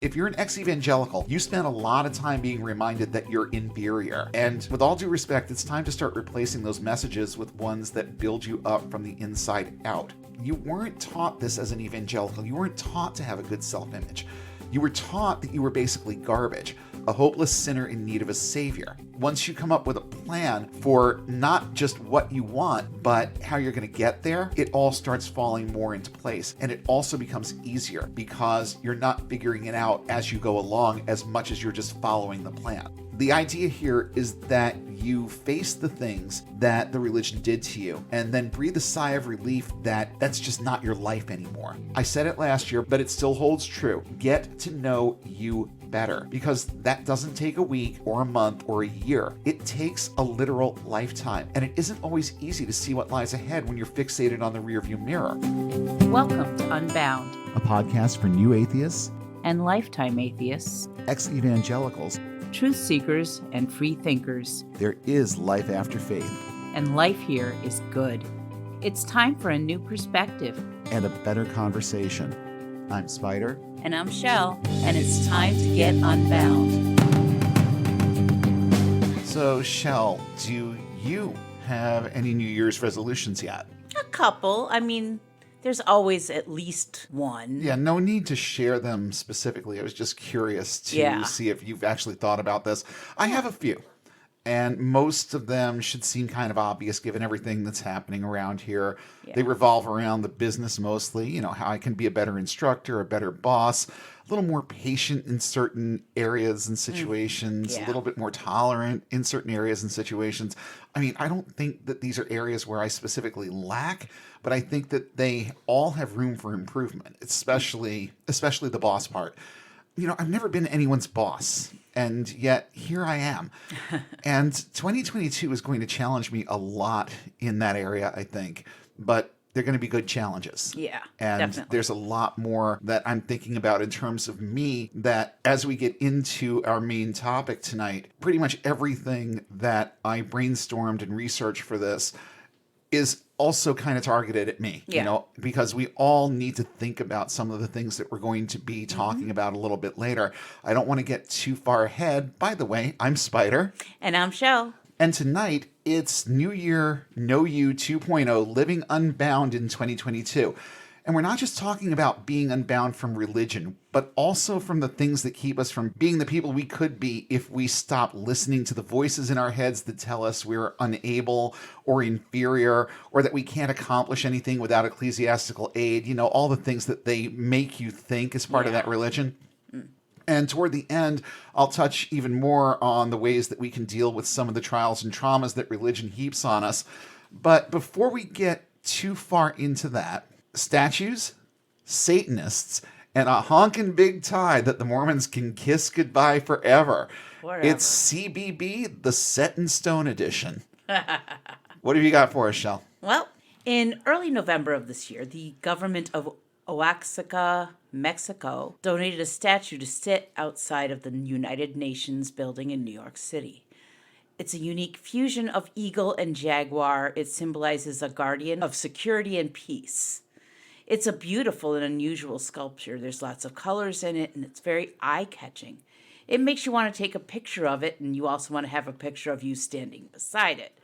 If you're an ex-evangelical, you spend a lot of time being reminded that you're inferior. And with all due respect, it's time to start replacing those messages with ones that build you up from the inside out. You weren't taught this as an evangelical. You weren't taught to have a good self-image. You were taught that you were basically garbage, a hopeless sinner in need of a savior. Once you come up with a plan for not just what you want, but how you're going to get there, it all starts falling more into place. And it also becomes easier because you're not figuring it out as you go along as much as you're just following the plan. The idea here is that you face the things that the religion did to you and then breathe a sigh of relief that that's just not your life anymore. I said it last year, but it still holds true. Get to know you better, because that doesn't take a week or a month or a year. It takes a literal lifetime, and it isn't always easy to see what lies ahead when you're fixated on the rearview mirror. Welcome to Unbound, a podcast for new atheists and lifetime atheists, ex-evangelicals, truth seekers, and free thinkers. There is life after faith, and life here is good. It's time for a new perspective and a better conversation. I'm Spider. And I'm Shell, and it's time to get unbound. So, Shell, do you have any New Year's resolutions yet? A couple. I mean, there's always at least one. Yeah, no need to share them specifically. I was just curious to see if you've actually thought about this. I have a few. And most of them should seem kind of obvious given everything that's happening around here. Yeah. They revolve around the business mostly, you know, how I can be a better instructor, a better boss, a little more patient in certain areas and situations, a little bit more tolerant in certain areas and situations. I mean, I don't think that these are areas where I specifically lack, but I think that they all have room for improvement, especially the boss part. You know, I've never been anyone's boss, and yet here I am. And 2022 is going to challenge me a lot in that area, I think. But they're going to be good challenges. Yeah, and definitely. There's a lot more that I'm thinking about in terms of me that as we get into our main topic tonight, pretty much everything that I brainstormed and researched for this is also kind of targeted at me, you know, because we all need to think about some of the things that we're going to be talking about a little bit later. I don't want to get too far ahead. By the way, I'm Spider. And I'm Shell. And tonight, it's New Year, Know You 2.0, Living Unbound in 2022. And we're not just talking about being unbound from religion, but also from the things that keep us from being the people we could be if we stop listening to the voices in our heads that tell us we're unable or inferior or that we can't accomplish anything without ecclesiastical aid. You know, all the things that they make you think as part of that religion. And toward the end, I'll touch even more on the ways that we can deal with some of the trials and traumas that religion heaps on us. But before we get too far into that, statues, Satanists, and a honking big tie that the Mormons can kiss goodbye forever. It's CBB, the Set in Stone edition. What have you got for us, Shell? Well, in early November of this year, the government of Oaxaca, Mexico, donated a statue to sit outside of the United Nations building in New York City. It's a unique fusion of eagle and jaguar. It symbolizes a guardian of security and peace. It's a beautiful and unusual sculpture. There's lots of colors in it, and it's very eye-catching. It makes you want to take a picture of it, and you also want to have a picture of you standing beside it.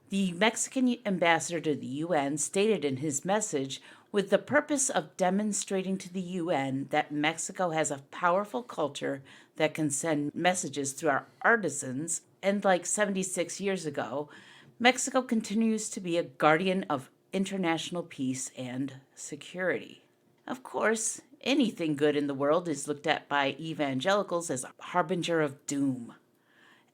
The Mexican ambassador to the UN stated in his message, with the purpose of demonstrating to the UN that Mexico has a powerful culture that can send messages through our artisans, and like 76 years ago, Mexico continues to be a guardian of international peace and security. Of course, anything good in the world is looked at by evangelicals as a harbinger of doom.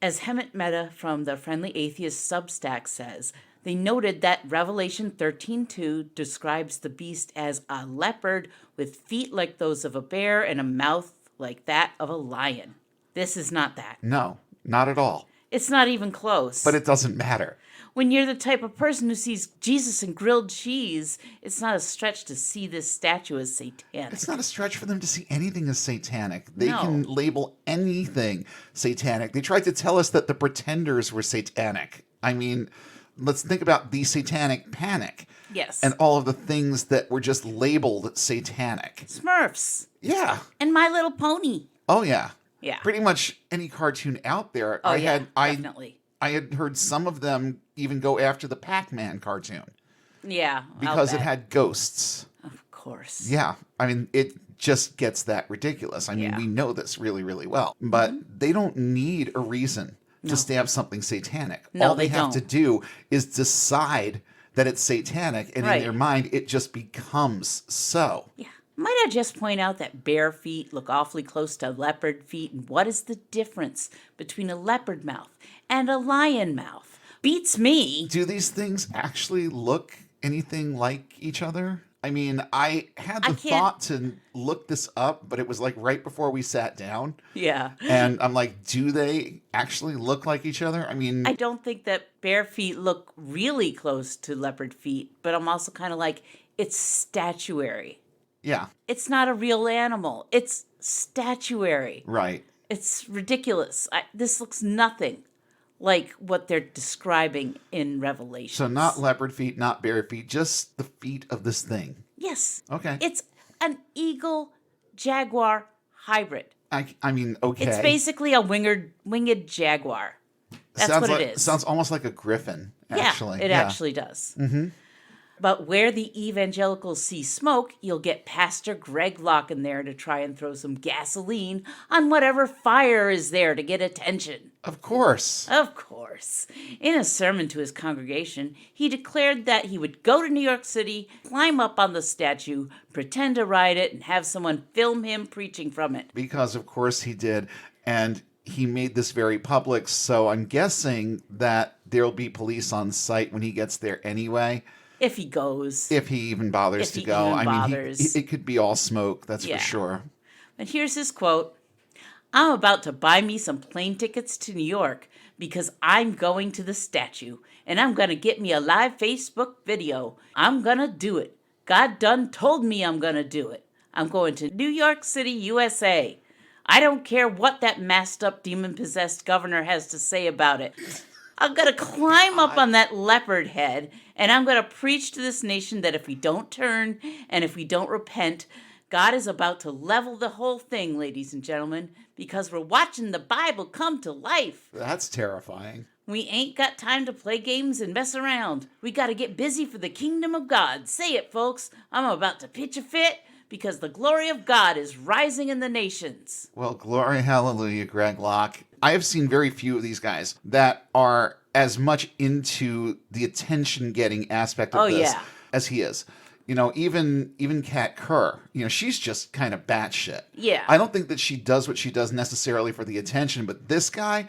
As Hemant Mehta from the Friendly Atheist Substack says, they noted that Revelation 13:2 describes the beast as a leopard with feet like those of a bear and a mouth like that of a lion. This is not that. No, not at all. It's not even close. But it doesn't matter. When you're the type of person who sees Jesus and grilled cheese, it's not a stretch to see this statue as satanic. It's not a stretch for them to see anything as satanic. They can label anything satanic. They tried to tell us that the Pretenders were satanic. I mean, let's think about the Satanic Panic. Yes. And all of the things that were just labeled satanic. Smurfs. Yeah. And My Little Pony. Oh, yeah. Yeah. Pretty much any cartoon out there. Oh, definitely. I had heard some of them even go after the Pac-Man cartoon. Yeah. Because it had ghosts. Of course. Yeah. I mean, it just gets that ridiculous. I mean, we know this really, really well. But they don't need a reason to stamp something satanic. No, all they have don't. to do is decide that it's satanic, and in their mind, it just becomes so. Yeah. Might I just point out that bare feet look awfully close to leopard feet, and what is the difference between a leopard mouth and a lion mouth? Beats me. Do these things actually look anything like each other? I mean, I had the thought to look this up, but it was like right before we sat down. Yeah. And I'm like, do they actually look like each other? I mean, I don't think that bare feet look really close to leopard feet, but I'm also kind of like, it's statuary. yeah, It's not a real animal. It's statuary. right. It's ridiculous. This looks nothing like what they're describing in Revelation. So not leopard feet, not bear feet, just the feet of this thing. Yes. Okay. It's an eagle jaguar hybrid. I mean, okay. It's basically a winged jaguar. That's what it is. Sounds almost like a griffin, actually. Yeah, it actually does. Mm-hmm. But where the evangelicals see smoke, you'll get Pastor Greg Locke in there to try and throw some gasoline on whatever fire is there to get attention. Of course. Of course. In a sermon to his congregation, he declared that he would go to New York City, climb up on the statue, pretend to ride it, and have someone film him preaching from it. Because, of course, he did. And he made this very public, so I'm guessing that there'll be police on site when he gets there anyway. If he goes. If he even bothers to go. I mean, it could be all smoke, that's for sure. But here's his quote. I'm about to buy me some plane tickets to New York because I'm going to the statue and I'm going to get me a live Facebook video. I'm going to do it. God done told me I'm going to do it. I'm going to New York City, USA. I don't care what that masked up demon-possessed governor has to say about it. I'm going to climb up on that leopard head, and I'm going to preach to this nation that if we don't turn and if we don't repent, God is about to level the whole thing, ladies and gentlemen, because we're watching the Bible come to life. That's terrifying. We ain't got time to play games and mess around. We got to get busy for the kingdom of God. Say it, folks. I'm about to pitch a fit because the glory of God is rising in the nations. Well, glory, hallelujah, Greg Locke. I have seen very few of these guys that are as much into the attention-getting aspect of this as he is. You know, even Kat Kerr, you know, she's just kind of batshit. Yeah. I don't think that she does what she does necessarily for the attention, but this guy,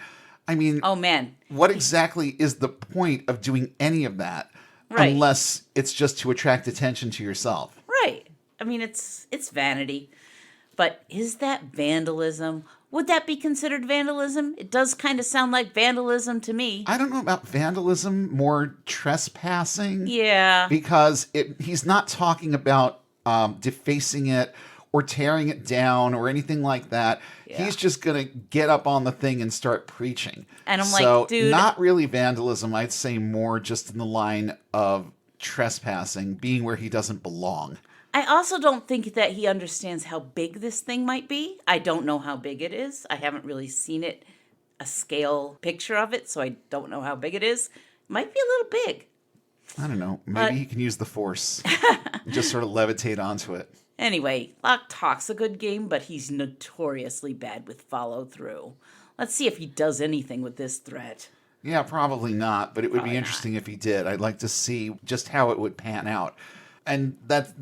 I mean, oh man, what exactly is the point of doing any of that unless it's just to attract attention to yourself? Right. I mean, it's vanity. But is that vandalism? Would that be considered vandalism? It does kind of sound like vandalism to me. I don't know about vandalism, more trespassing. Yeah. Because he's not talking about defacing it or tearing it down or anything like that. Yeah. He's just going to get up on the thing and start preaching. And I'm like, dude. Not really vandalism. I'd say more just in the line of trespassing, being where he doesn't belong. I also don't think that he understands how big this thing might be. I don't know how big it is. I haven't really seen it, a scale picture of it, so I don't know how big it is. It might be a little big. I don't know. Maybe he can use the force. Just sort of levitate onto it. Anyway, Locke talks a good game, but he's notoriously bad with follow-through. Let's see if he does anything with this threat. Yeah, probably not, but it would be interesting if he did. I'd like to see just how it would pan out. And that's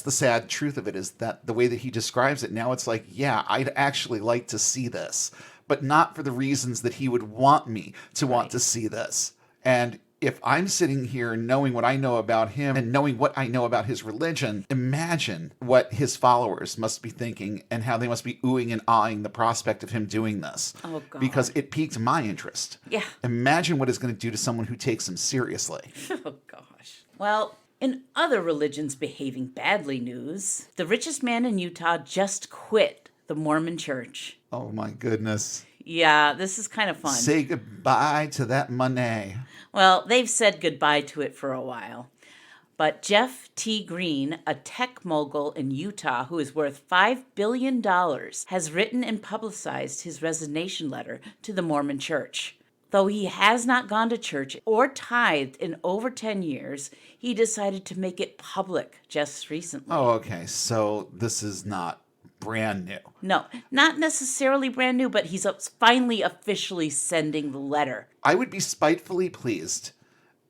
the sad truth of it, is that the way that he describes it now, it's like, yeah, I'd actually like to see this, but not for the reasons that he would want me to want to see this. And if I'm sitting here knowing what I know about him and knowing what I know about his religion, imagine what his followers must be thinking and how they must be oohing and ahhing the prospect of him doing this. Oh, God. Because it piqued my interest. Yeah. Imagine what it's going to do to someone who takes him seriously. Oh, gosh. Well, in other religions behaving badly news, the richest man in Utah just quit the Mormon church. Oh, my goodness. Yeah, this is kind of fun. Say goodbye to that money. Well, they've said goodbye to it for a while. But Jeff T. Green, a tech mogul in Utah who is worth $5 billion, has written and publicized his resignation letter to the Mormon Church. Though he has not gone to church or tithed in over 10 years, he decided to make it public just recently. Oh, okay. So this is not brand new. No, not necessarily brand new, but he's finally officially sending the letter. I would be spitefully pleased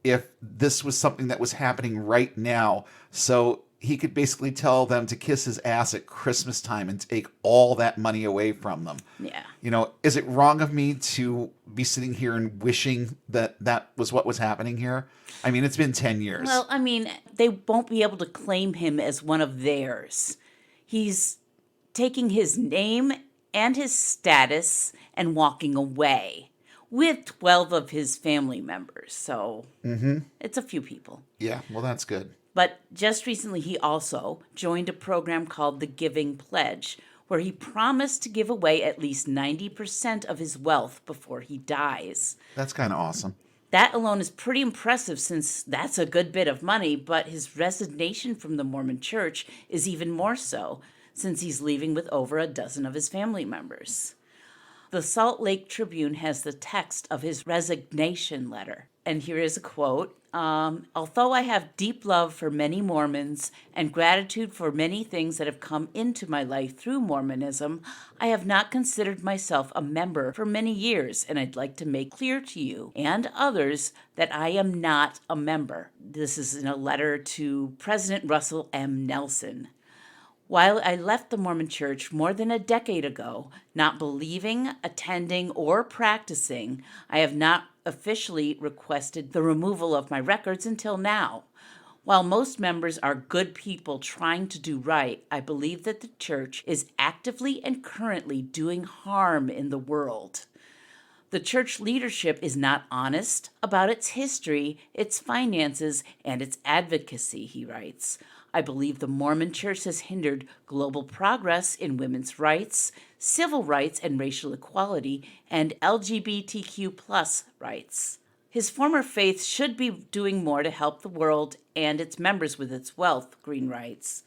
if this was something that was happening right now, so he could basically tell them to kiss his ass at Christmas time and take all that money away from them. Yeah. You know, is it wrong of me to be sitting here and wishing that that was what was happening here? I mean, it's been 10 years. Well, I mean, they won't be able to claim him as one of theirs. He's taking his name and his status and walking away with 12 of his family members. So it's a few people. Yeah, well, that's good. But just recently, he also joined a program called the Giving Pledge, where he promised to give away at least 90% of his wealth before he dies. That's kind of awesome. That alone is pretty impressive since that's a good bit of money, but his resignation from the Mormon Church is even more so, since he's leaving with over a dozen of his family members. The Salt Lake Tribune has the text of his resignation letter. And here is a quote. Although I have deep love for many Mormons and gratitude for many things that have come into my life through Mormonism, I have not considered myself a member for many years, and I'd like to make clear to you and others that I am not a member. This is in a letter to President Russell M. Nelson. While I left the Mormon Church more than a decade ago, not believing, attending, or practicing, I have not officially requested the removal of my records until now. While most members are good people trying to do right, I believe that the church is actively and currently doing harm in the world. The church leadership is not honest about its history, its finances, and its advocacy, he writes. I believe the Mormon Church has hindered global progress in women's rights, civil rights and racial equality, and LGBTQ plus rights. His former faith should be doing more to help the world and its members with its wealth, Green writes.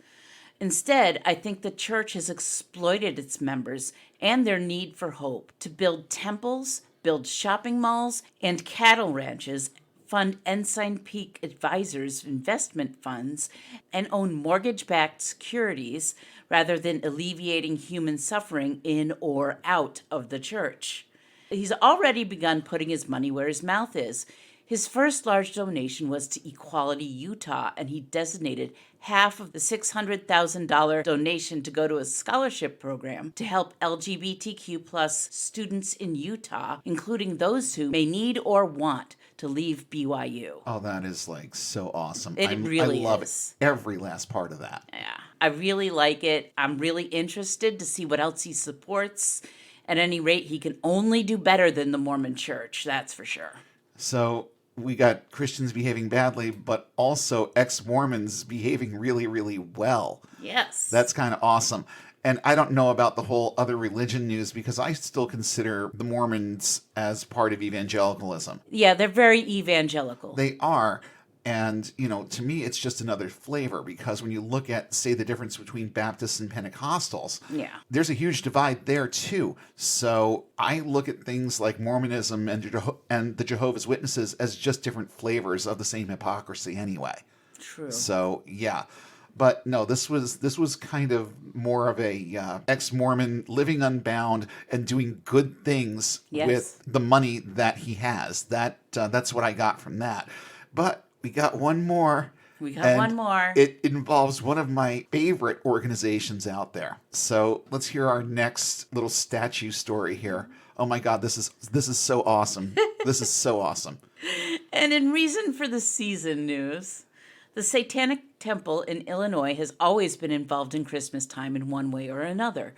Instead, I think the church has exploited its members and their need for hope to build temples, build shopping malls, and cattle ranches, fund Ensign Peak Advisors investment funds, and own mortgage-backed securities rather than alleviating human suffering in or out of the church. He's already begun putting his money where his mouth is. His first large donation was to Equality Utah, and he designated half of the $600,000 donation to go to a scholarship program to help LGBTQ plus students in Utah, including those who may need or want to leave BYU. Oh, that is like so awesome. It really I love is. every last part of that. Yeah, I really like it. I'm really interested to see what else he supports. At any rate, he can only do better than the Mormon Church, that's for sure. So we got Christians behaving badly, but also ex-Mormons behaving really, really well. Yes. That's kind of awesome. And I don't know about the whole other religion news because I still consider the Mormons as part of evangelicalism. Yeah, they're very evangelical. They are. And, you know, to me, it's just another flavor because when you look at, say, the difference between Baptists and Pentecostals, Yeah. there's a huge divide there, too. So I look at things like Mormonism and the Jehovah's Witnesses as just different flavors of the same hypocrisy anyway. True. So, yeah. But no, this was kind of more of a ex-Mormon living unbound and doing good things Yes. with the money that he has. That's what I got from that. But we got one more. We got one more. It involves one of my favorite organizations out there. So let's hear our next little statue story here. Oh my God, this is so awesome. This is so awesome. And in reason for the season news, the Satanic Temple in Illinois has always been involved in Christmas time in one way or another.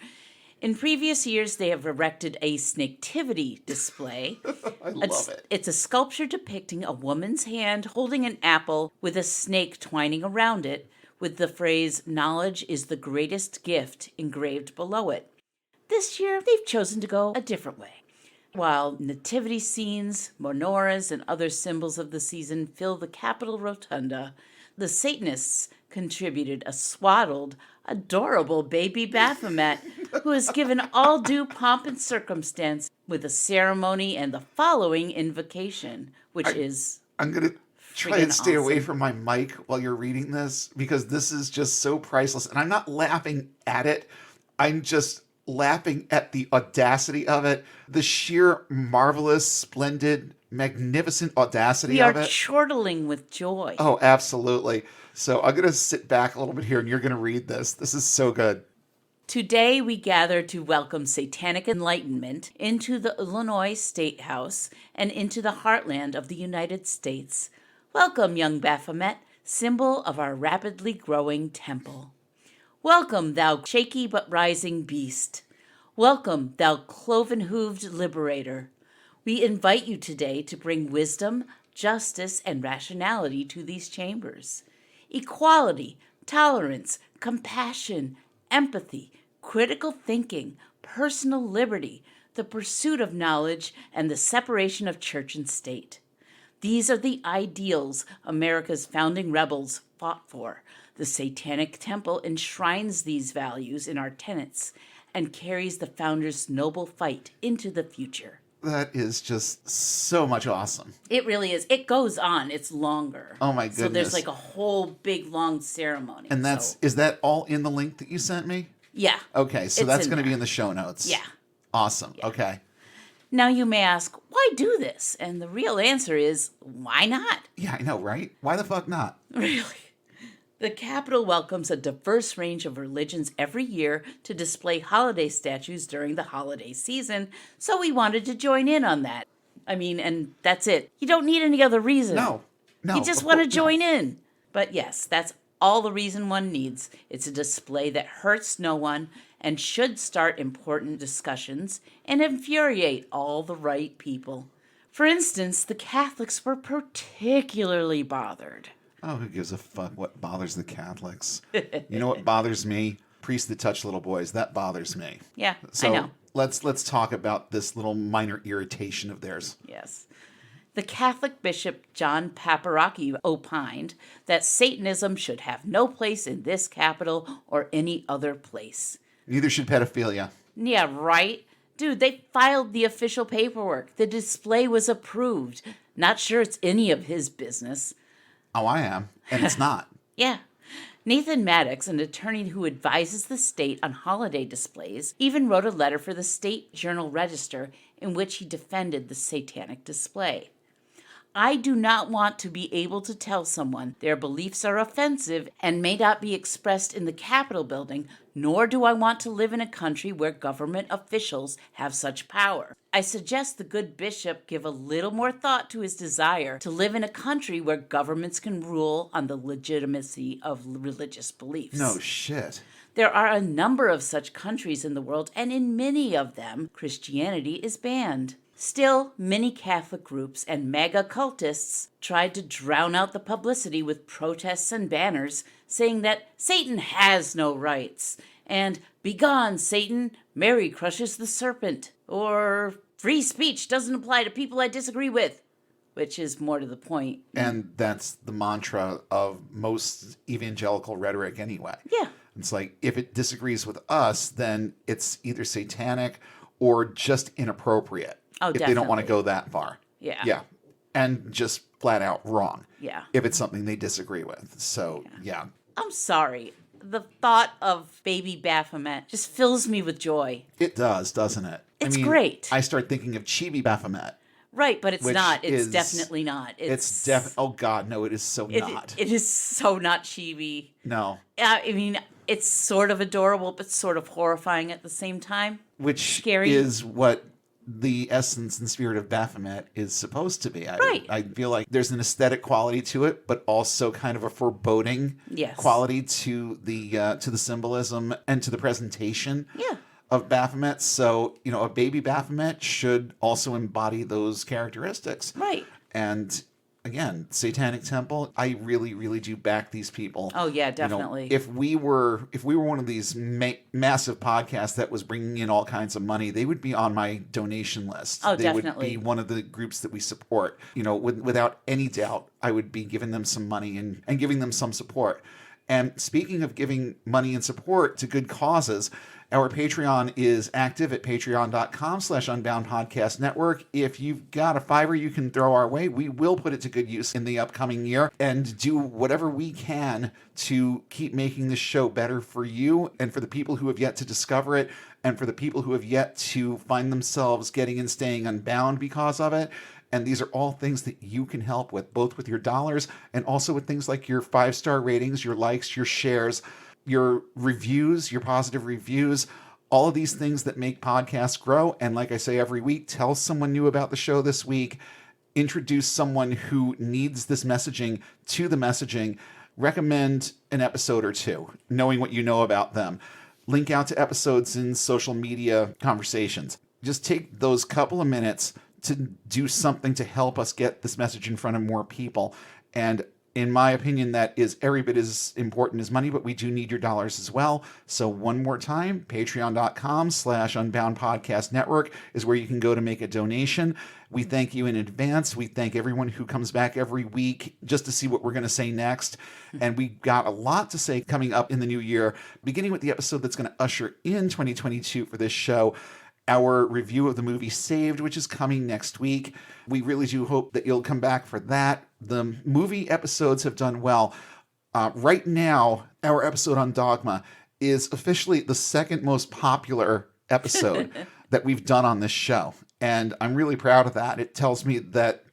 In previous years, they have erected a snaketivity display. I love it. It's a sculpture depicting a woman's hand holding an apple with a snake twining around it, with the phrase, "Knowledge is the greatest gift," engraved below it. This year, they've chosen to go a different way. While nativity scenes, menorahs, and other symbols of the season fill the Capitol Rotunda, the Satanists contributed a swaddled, adorable baby Baphomet who is given all due pomp and circumstance with a ceremony and the following invocation, which is I'm going to try friggin' and stay away awesome. from my mic while you're reading this because this is just so priceless. And I'm not laughing at it. I'm just laughing at the audacity of it, the sheer marvelous, splendid, magnificent audacity We are of it. chortling with joy. Oh, absolutely. So I'm going to sit back a little bit here and you're going to read this. This is so good. Today we gather to welcome satanic enlightenment into the Illinois State House and into the heartland of the United States. Welcome, young Baphomet, symbol of our rapidly growing temple. Welcome, thou shaky but rising beast. Welcome, thou cloven-hooved liberator. We invite you today to bring wisdom, justice, and rationality to these chambers. Equality, tolerance, compassion, empathy, critical thinking, personal liberty, the pursuit of knowledge, and the separation of church and state. These are the ideals America's founding rebels fought for. The Satanic Temple enshrines these values in our tenets and carries the founders' noble fight into the future. That is just so much awesome. It really is. It goes on. It's longer. Oh my goodness. So there's like a whole big long ceremony. And is that all in the link that you sent me? Yeah. Okay, so It's that's in going to be there. in the show notes. Yeah. Awesome. Okay. Now you may ask, why do this? And the real answer is, why not? Yeah, I know, right? Why the fuck not? Really? The Capitol welcomes a diverse range of religions every year to display holiday statues during the holiday season, so we wanted to join in on that. I mean, and that's it. You don't need any other reason. No. You just of want to course- no. join in. But yes, that's all the reason one needs. It's a display that hurts no one and should start important discussions and infuriate all the right people. For instance, the Catholics were particularly bothered. Oh, who gives a fuck what bothers the Catholics? You know what bothers me? Priests that touch little boys. That bothers me. Yeah, So I know. let's talk about this little minor irritation of theirs. Yes. The Catholic Bishop John Paparocki opined that Satanism should have no place in this capital or any other place. Neither should pedophilia. Yeah, right? Dude, they filed the official paperwork. The display was approved. Not sure it's any of his business. Oh, I am. And it's not. Yeah. Nathan Maddox, an attorney who advises the state on holiday displays, even wrote a letter for the State Journal Register in which he defended the satanic display. I do not want to be able to tell someone their beliefs are offensive and may not be expressed in the Capitol building, nor do I want to live in a country where government officials have such power. I suggest the good bishop give a little more thought to his desire to live in a country where governments can rule on the legitimacy of religious beliefs. No shit. There are a number of such countries in the world, and in many of them, Christianity is banned. Still, many Catholic groups and MAGA cultists tried to drown out the publicity with protests and banners saying that Satan has no rights, and "Begone, Satan, Mary crushes the serpent," or "Free speech doesn't apply to people I disagree with," which is more to the point. And that's the mantra of most evangelical rhetoric anyway. Yeah. It's like, if it disagrees with us, then it's either satanic or just inappropriate. Oh, if they don't want to definitely. go that far. Yeah. Yeah. And just flat out wrong. Yeah. If it's something they disagree with. So, yeah. I'm sorry. The thought of baby Baphomet just fills me with joy. It does, doesn't it? It's great. I start thinking of Chibi Baphomet. Right, but it's Which not. It's is- definitely not. Oh God, no, it is so not. It is so not chibi. No. I mean, it's sort of adorable, but sort of horrifying at the same time. Which Scary. is what the essence and spirit of Baphomet is supposed to be. Right. I feel like there's an aesthetic quality to it, but also kind of a foreboding Yes. quality to the symbolism and to the presentation Yeah. of Baphomet. So, a baby Baphomet should also embody those characteristics. Right. And again, Satanic Temple, I really, really do back these people. Oh yeah, You know, definitely. if we were one of these massive podcasts that was bringing in all kinds of money, they would be on my donation list. Oh, They would definitely. be one of the groups that we support. You know, without any doubt, I would be giving them some money and giving them some support. And speaking of giving money and support to good causes, our Patreon is active at patreon.com/Unbound Podcast Network. If you've got a $5 you can throw our way, we will put it to good use in the upcoming year and do whatever we can to keep making this show better for you and for the people who have yet to discover it and for the people who have yet to find themselves getting and staying unbound because of it. And these are all things that you can help with, both with your dollars and also with things like your 5-star ratings, your likes, your shares, your reviews, your positive reviews, all of these things that make podcasts grow. And like I say every week, tell someone new about the show this week, introduce someone who needs this messaging to the messaging, recommend an episode or two, knowing what you know about them. Link out to episodes in social media conversations. Just take those couple of minutes to do something to help us get this message in front of more people. And in my opinion, that is every bit as important as money, but we do need your dollars as well. So one more time, patreon.com/Unbound Podcast Network is where you can go to make a donation. We thank you in advance. We thank everyone who comes back every week just to see what we're going to say next. And we got a lot to say coming up in the new year, beginning with the episode that's going to usher in 2022 for this show. Our review of the movie Saved, which is coming next week. We really do hope that you'll come back for that. The movie episodes have done well. Right now, our episode on Dogma is officially the second most popular episode that we've done on this show. And I'm really proud of that. It tells me that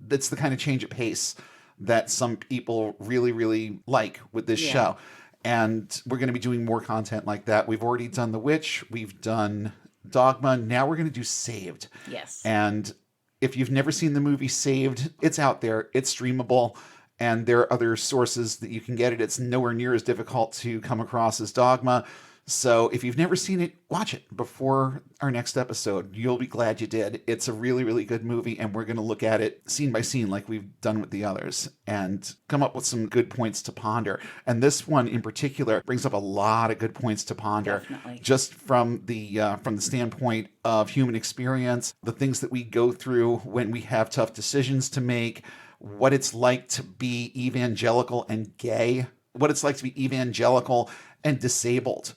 it's the kind of change of pace that some people really, really like with this show. And we're going to be doing more content like that. We've already done The Witch. We've done Dogma. Now we're going to do Saved. Yes. And if you've never seen the movie Saved, it's out there. It's streamable. And there are other sources that you can get it. It's nowhere near as difficult to come across as Dogma. So if you've never seen it, watch it before our next episode. You'll be glad you did. It's a really, really good movie, and we're going to look at it scene by scene like we've done with the others and come up with some good points to ponder. And this one in particular brings up a lot of good points to ponder. Definitely. Just from the standpoint of human experience, the things that we go through when we have tough decisions to make, what it's like to be evangelical and gay, what it's like to be evangelical and disabled,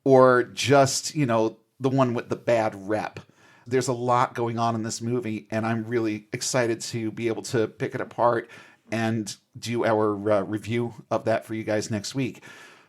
or just, you know, the one with the bad rep. There's a lot going on in this movie, and I'm really excited to be able to pick it apart and do our review of that for you guys next week.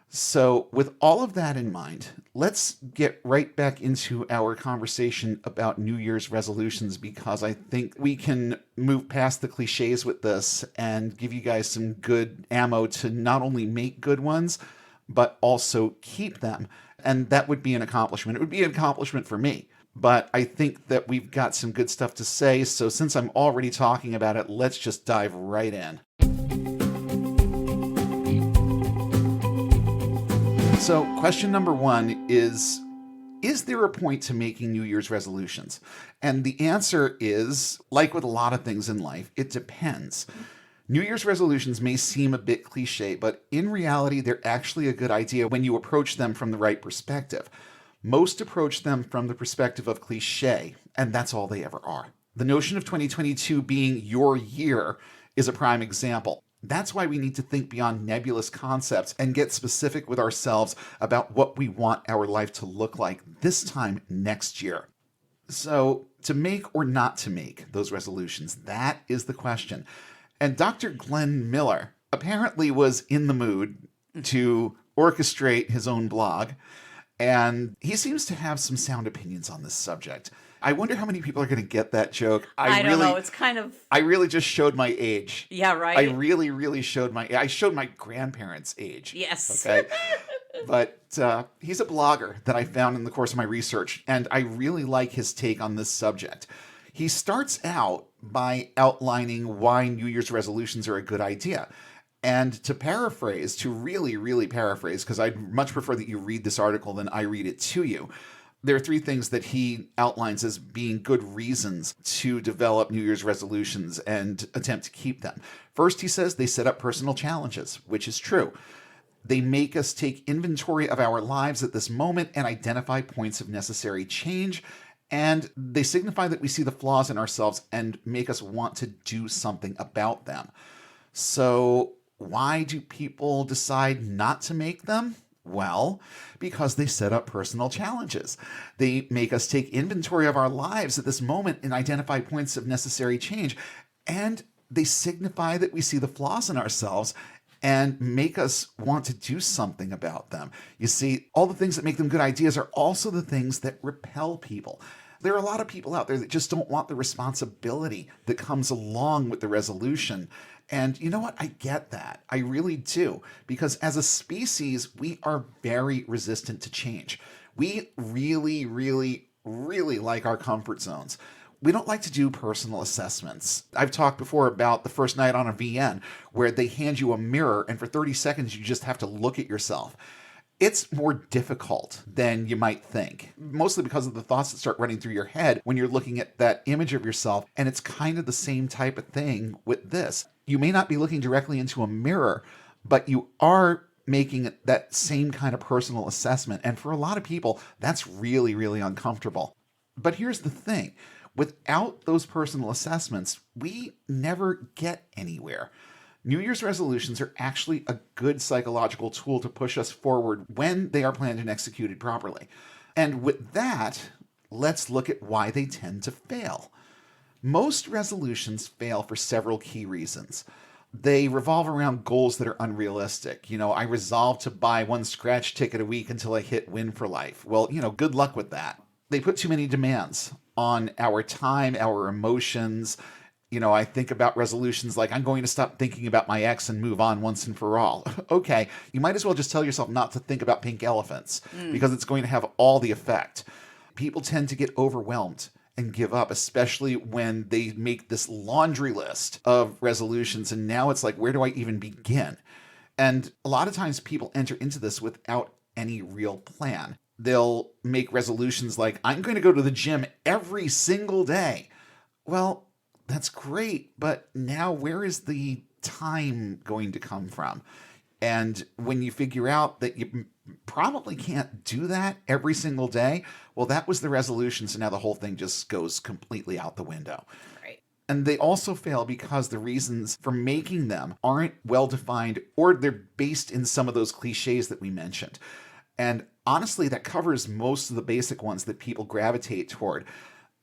So with all of that in mind, let's get right back into our conversation about New Year's resolutions, because I think we can move past the cliches with this and give you guys some good ammo to not only make good ones, but also keep them. And that would be an accomplishment. It would be an accomplishment for me. But I think that we've got some good stuff to say. So since I'm already talking about it, let's just dive right in. So question number one is there a point to making New Year's resolutions? And the answer is, like with a lot of things in life, it depends. New Year's resolutions may seem a bit cliche, but in reality, they're actually a good idea when you approach them from the right perspective. Most approach them from the perspective of cliche, and that's all they ever are. The notion of 2022 being your year is a prime example. That's why we need to think beyond nebulous concepts and get specific with ourselves about what we want our life to look like this time next year. So, to make or not to make those resolutions, that is the question. And Dr. Glenn Miller apparently was in the mood to orchestrate his own blog, and he seems to have some sound opinions on this subject. I wonder how many people are going to get that joke. I don't know. It's kind of... I really just showed my age. Yeah, right? I really, really showed my grandparents' age. Yes. Okay. But he's a blogger that I found in the course of my research, and I really like his take on this subject. He starts out by outlining why New Year's resolutions are a good idea. And to really, really paraphrase, because I'd much prefer that you read this article than I read it to you. There are three things that he outlines as being good reasons to develop New Year's resolutions and attempt to keep them. First, he says they set up personal challenges, which is true. They make us take inventory of our lives at this moment and identify points of necessary change. And they signify that we see the flaws in ourselves and make us want to do something about them. So, why do people decide not to make them? Well, because they set up personal challenges. They make us take inventory of our lives at this moment and identify points of necessary change. And they signify that we see the flaws in ourselves and make us want to do something about them. You see, all the things that make them good ideas are also the things that repel people. There are a lot of people out there that just don't want the responsibility that comes along with the resolution. And you know what? I get that. I really do. Because as a species, we are very resistant to change. We really, really, really like our comfort zones. We don't like to do personal assessments. I've talked before about the first night on a VN where they hand you a mirror and for 30 seconds you just have to look at yourself. It's more difficult than you might think, mostly because of the thoughts that start running through your head when you're looking at that image of yourself. And it's kind of the same type of thing with this. You may not be looking directly into a mirror, but you are making that same kind of personal assessment. And for a lot of people, that's really, really uncomfortable. But here's the thing. Without those personal assessments, we never get anywhere. New Year's resolutions are actually a good psychological tool to push us forward when they are planned and executed properly. And with that, let's look at why they tend to fail. Most resolutions fail for several key reasons. They revolve around goals that are unrealistic. I resolve to buy one scratch ticket a week until I hit win for life. Well, good luck with that. They put too many demands on our time, our emotions. I think about resolutions like I'm going to stop thinking about my ex and move on once and for all. Okay, you might as well just tell yourself not to think about pink elephants because it's going to have all the effect. People tend to get overwhelmed and give up, especially when they make this laundry list of resolutions. And now it's like, where do I even begin? And a lot of times people enter into this without any real plan. They'll make resolutions like, I'm going to go to the gym every single day. Well, that's great, but now where is the time going to come from? And when you figure out that you probably can't do that every single day, well, that was the resolution, so now the whole thing just goes completely out the window. Right. And they also fail because the reasons for making them aren't well-defined, or they're based in some of those cliches that we mentioned. And honestly, that covers most of the basic ones that people gravitate toward.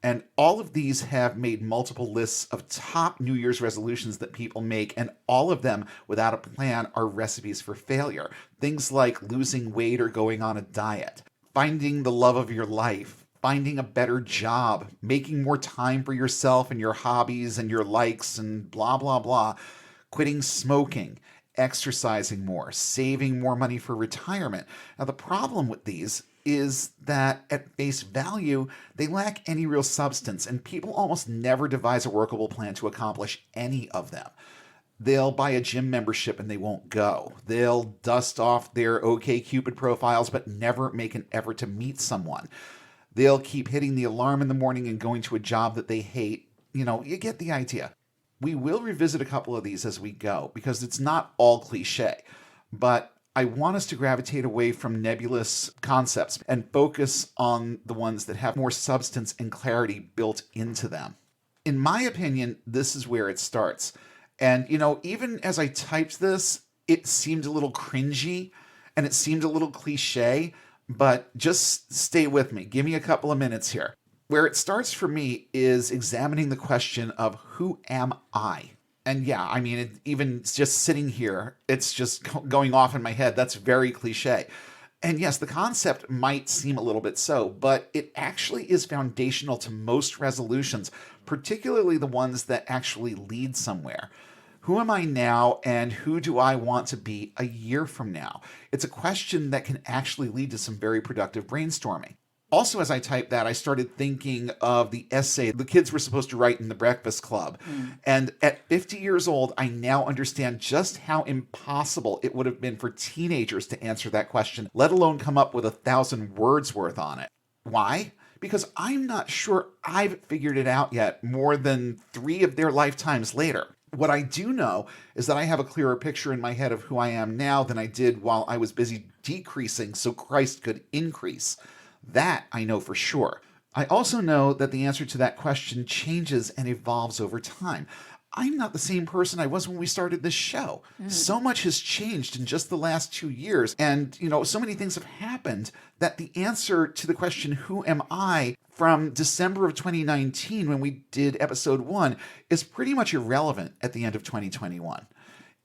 And all of these have made multiple lists of top New Year's resolutions that people make, and all of them, without a plan, are recipes for failure. Things like losing weight or going on a diet, finding the love of your life, finding a better job, making more time for yourself and your hobbies and your likes and blah, blah, blah, quitting smoking, exercising more, saving more money for retirement. Now, the problem with these is that at face value, they lack any real substance, and people almost never devise a workable plan to accomplish any of them. They'll buy a gym membership and they won't go. They'll dust off their OkCupid profiles but never make an effort to meet someone. They'll keep hitting the alarm in the morning and going to a job that they hate. You get the idea. We will revisit a couple of these as we go because it's not all cliche, but I want us to gravitate away from nebulous concepts and focus on the ones that have more substance and clarity built into them. In my opinion, this is where it starts. And, even as I typed this, it seemed a little cringy and it seemed a little cliche, but just stay with me. Give me a couple of minutes here. Where it starts for me is examining the question of who am I? And yeah, even just sitting here, it's just going off in my head. That's very cliche. And yes, the concept might seem a little bit so, but it actually is foundational to most resolutions, particularly the ones that actually lead somewhere. Who am I now, and who do I want to be a year from now? It's a question that can actually lead to some very productive brainstorming. Also, as I typed that, I started thinking of the essay the kids were supposed to write in the Breakfast Club. And at 50 years old, I now understand just how impossible it would have been for teenagers to answer that question, let alone come up with 1,000 words worth on it. Why? Because I'm not sure I've figured it out yet more than 3 of their lifetimes later. What I do know is that I have a clearer picture in my head of who I am now than I did while I was busy decreasing so Christ could increase. That I know for sure. I also know that the answer to that question changes and evolves over time. I'm not the same person I was when we started this show. So much has changed in just the last 2 years. And, so many things have happened that the answer to the question, who am I, from December of 2019 when we did episode 1, is pretty much irrelevant at the end of 2021.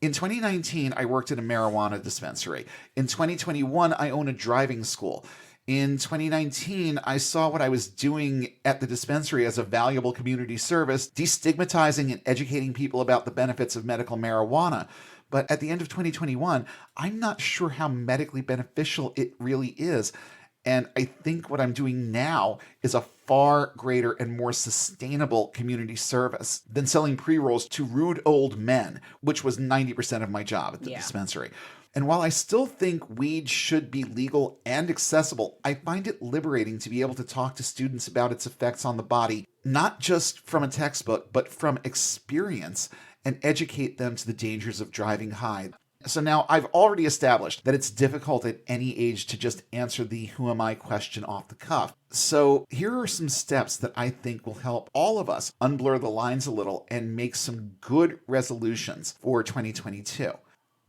In 2019, I worked at a marijuana dispensary. In 2021, I own a driving school. In 2019, I saw what I was doing at the dispensary as a valuable community service, destigmatizing and educating people about the benefits of medical marijuana. But at the end of 2021, I'm not sure how medically beneficial it really is. And I think what I'm doing now is a far greater and more sustainable community service than selling pre-rolls to rude old men, which was 90% of my job at the dispensary. And while I still think weed should be legal and accessible, I find it liberating to be able to talk to students about its effects on the body, not just from a textbook, but from experience, and educate them to the dangers of driving high. So now I've already established that it's difficult at any age to just answer the who am I question off the cuff. So here are some steps that I think will help all of us unblur the lines a little and make some good resolutions for 2022.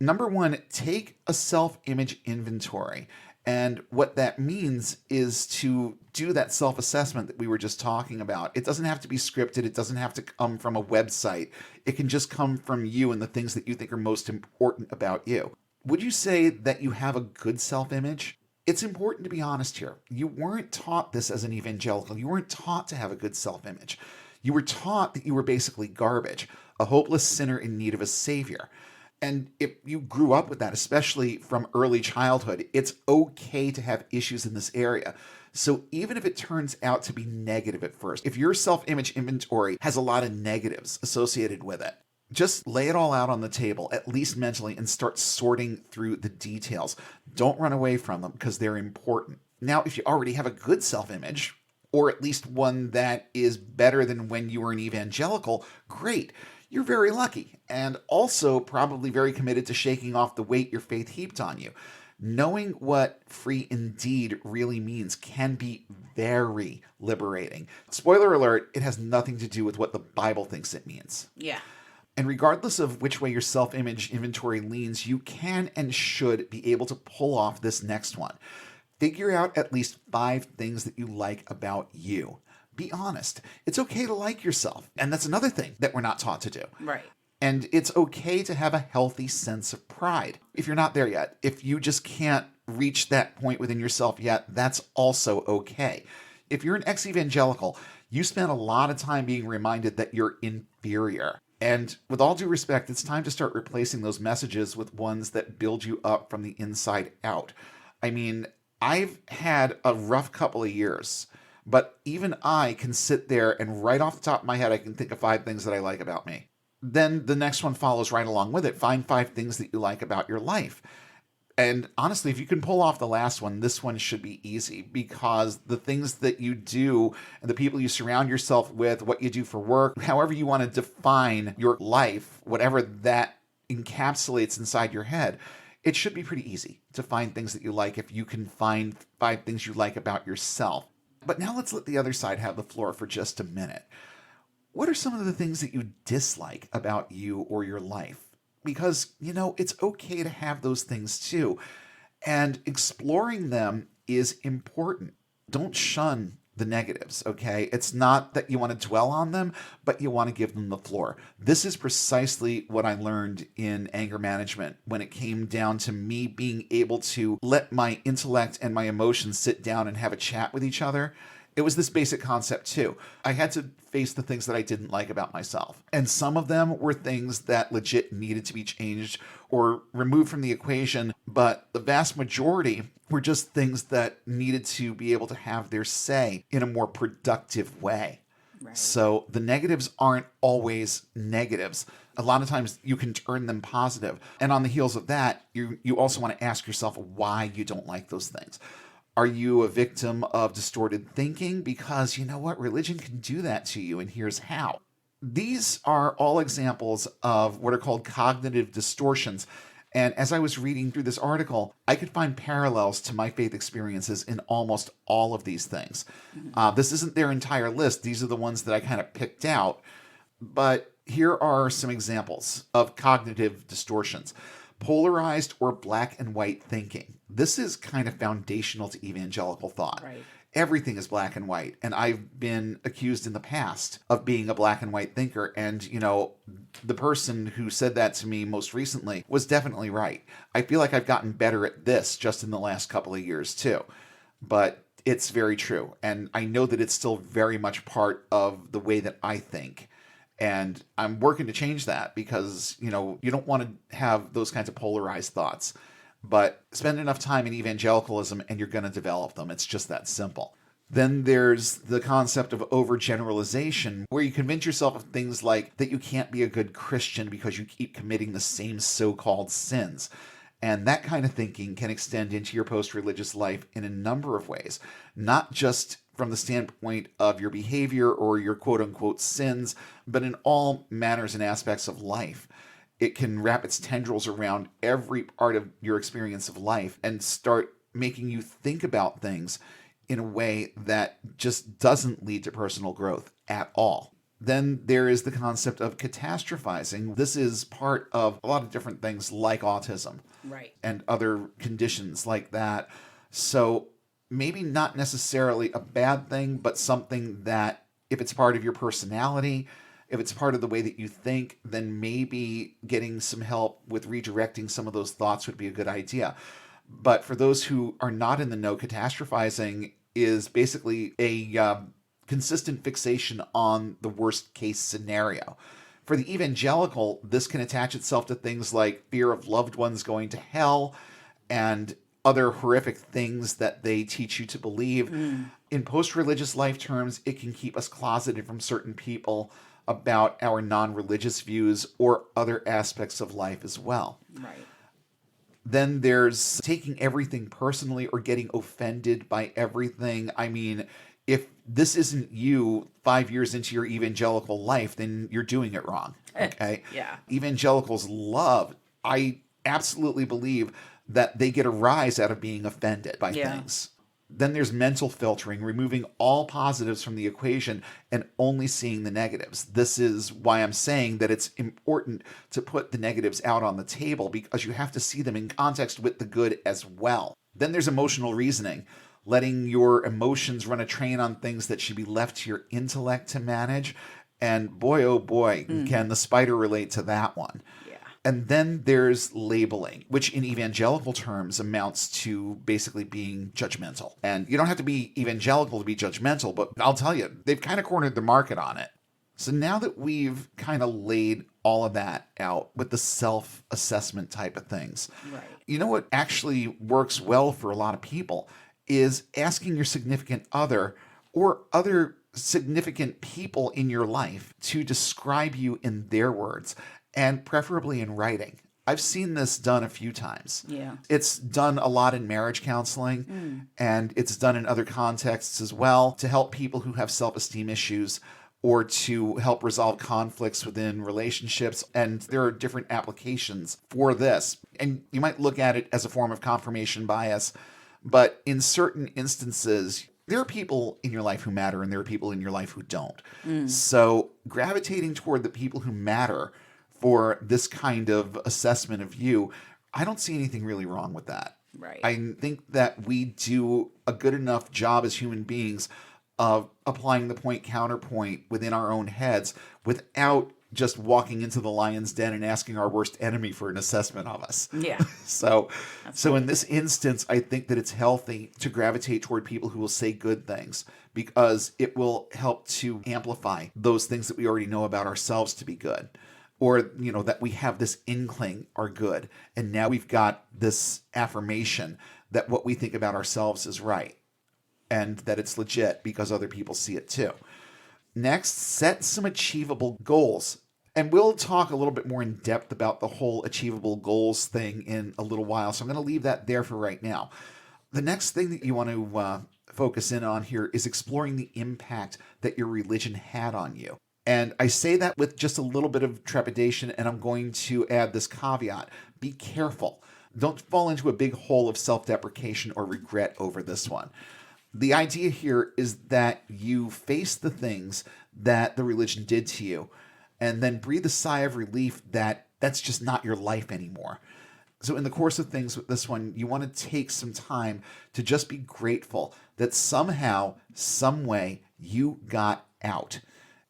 Number 1, take a self-image inventory. And what that means is to do that self-assessment that we were just talking about. It doesn't have to be scripted. It doesn't have to come from a website. It can just come from you and the things that you think are most important about you. Would you say that you have a good self-image? It's important to be honest here. You weren't taught this as an evangelical. You weren't taught to have a good self-image. You were taught that you were basically garbage, a hopeless sinner in need of a savior. And if you grew up with that, especially from early childhood, it's okay to have issues in this area. So even if it turns out to be negative at first, if your self-image inventory has a lot of negatives associated with it, just lay it all out on the table, at least mentally, and start sorting through the details. Don't run away from them because they're important. Now, if you already have a good self-image, or at least one that is better than when you were an evangelical, great. You're very lucky, and also probably very committed to shaking off the weight your faith heaped on you. Knowing what free indeed really means can be very liberating. Spoiler alert, it has nothing to do with what the Bible thinks it means. Yeah. And regardless of which way your self-image inventory leans, you can and should be able to pull off this next one. Figure out at least 5 things that you like about you. Be honest. It's okay to like yourself. And that's another thing that we're not taught to do. Right. And it's okay to have a healthy sense of pride. If you're not there yet, if you just can't reach that point within yourself yet, that's also okay. If you're an ex-evangelical, you spend a lot of time being reminded that you're inferior. And with all due respect, it's time to start replacing those messages with ones that build you up from the inside out. I mean, I've had a rough couple of years. But even I can sit there and right off the top of my head, I can think of 5 things that I like about me. Then the next one follows right along with it. Find 5 things that you like about your life. And honestly, if you can pull off the last one, this one should be easy because the things that you do and the people you surround yourself with, what you do for work, however you want to define your life, whatever that encapsulates inside your head, it should be pretty easy to find things that you like if you can find 5 things you like about yourself. But now let's let the other side have the floor for just a minute. What are some of the things that you dislike about you or your life? Because, it's okay to have those things too. And exploring them is important. Don't shun the negatives, okay? It's not that you want to dwell on them, but you want to give them the floor. This is precisely what I learned in anger management when it came down to me being able to let my intellect and my emotions sit down and have a chat with each other. It was this basic concept too. I had to face the things that I didn't like about myself. And some of them were things that legit needed to be changed or removed from the equation. But the vast majority were just things that needed to be able to have their say in a more productive way. Right. So the negatives aren't always negatives. A lot of times you can turn them positive. And on the heels of that, you also want to ask yourself why you don't like those things. Are you a victim of distorted thinking? Because you know what? Religion can do that to you, and here's how. These are all examples of what are called cognitive distortions. And as I was reading through this article, I could find parallels to my faith experiences in almost all of these things. This isn't their entire list. These are the ones that I kind of picked out. But here are some examples of cognitive distortions. Polarized or black and white thinking. This is kind of foundational to evangelical thought. Right. Everything is black and white. And I've been accused in the past of being a black and white thinker. And, you know, the person who said that to me most recently was definitely right. I feel like I've gotten better at this just in the last couple of years, too. But it's very true. And I know that it's still very much part of the way that I think. And I'm working to change that because, you know, you don't want to have those kinds of polarized thoughts. But spend enough time in evangelicalism and you're going to develop them. It's just that simple. Then there's the concept of overgeneralization, where you convince yourself of things like that you can't be a good Christian because you keep committing the same so-called sins. And that kind of thinking can extend into your post-religious life in a number of ways, not just from the standpoint of your behavior or your quote-unquote sins, but in all manners and aspects of life. It can wrap its tendrils around every part of your experience of life and start making you think about things in a way that just doesn't lead to personal growth at all. Then there is the concept of catastrophizing. This is part of a lot of different things like autism, Right. and other conditions like that. So maybe not necessarily a bad thing, but something that if it's part of your personality, if it's part of the way that you think, then maybe getting some help with redirecting some of those thoughts would be a good idea. But for those who are not in the know, catastrophizing is basically a consistent fixation on the worst case scenario. For the evangelical, this can attach itself to things like fear of loved ones going to hell and other horrific things that they teach you to believe. In post-religious life terms, it can keep us closeted from certain people about our non-religious views or other aspects of life as well. Right. Then there's taking everything personally or getting offended by everything. I mean, if this isn't you 5 years into your evangelical life, then you're doing it wrong. Okay? Yeah. Evangelicals I absolutely believe that they get a rise out of being offended by things. Then there's mental filtering, removing all positives from the equation and only seeing the negatives. This is why I'm saying that it's important to put the negatives out on the table, because you have to see them in context with the good as well. Then there's emotional reasoning, letting your emotions run a train on things that should be left to your intellect to manage. And boy, oh boy, can the spider relate to that one. And then there's labeling, which in evangelical terms amounts to basically being judgmental. And you don't have to be evangelical to be judgmental, but I'll tell you, they've kind of cornered the market on it. So now that we've kind of laid all of that out with the self-assessment type of things, you know what actually works well for a lot of people is asking your significant other or other significant people in your life to describe you in their words, and preferably in writing. I've seen this done a few times. It's done a lot in marriage counseling, and it's done in other contexts as well to help people who have self-esteem issues or to help resolve conflicts within relationships. And there are different applications for this. And you might look at it as a form of confirmation bias, but in certain instances, there are people in your life who matter and there are people in your life who don't. So gravitating toward the people who matter for this kind of assessment of you, I don't see anything really wrong with that. I think that we do a good enough job as human beings of applying the point-counterpoint within our own heads without just walking into the lion's den and asking our worst enemy for an assessment of us. So in this instance, I think that it's healthy to gravitate toward people who will say good things, because it will help to amplify those things that we already know about ourselves to be good. Or, you know, that we have this inkling are good. And now we've got this affirmation that what we think about ourselves is right. And that it's legit because other people see it too. Next, set some achievable goals. And we'll talk a little bit more in depth about the whole achievable goals thing in a little while. So I'm going to leave that there for right now. The next thing that you want to focus in on here is exploring the impact that your religion had on you. And I say that with just a little bit of trepidation, and I'm going to add this caveat. Be careful. Don't fall into a big hole of self-deprecation or regret over this one. The idea here is that you face the things that the religion did to you and then breathe a sigh of relief that that's just not your life anymore. So in the course of things with this one, you want to take some time to just be grateful that somehow, some way, you got out.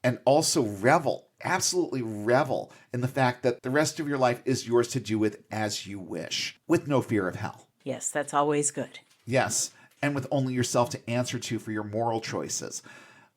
And also revel, absolutely revel in the fact that the rest of your life is yours to do with as you wish, with no fear of hell. Yes, that's always good. Yes, and with only yourself to answer to for your moral choices.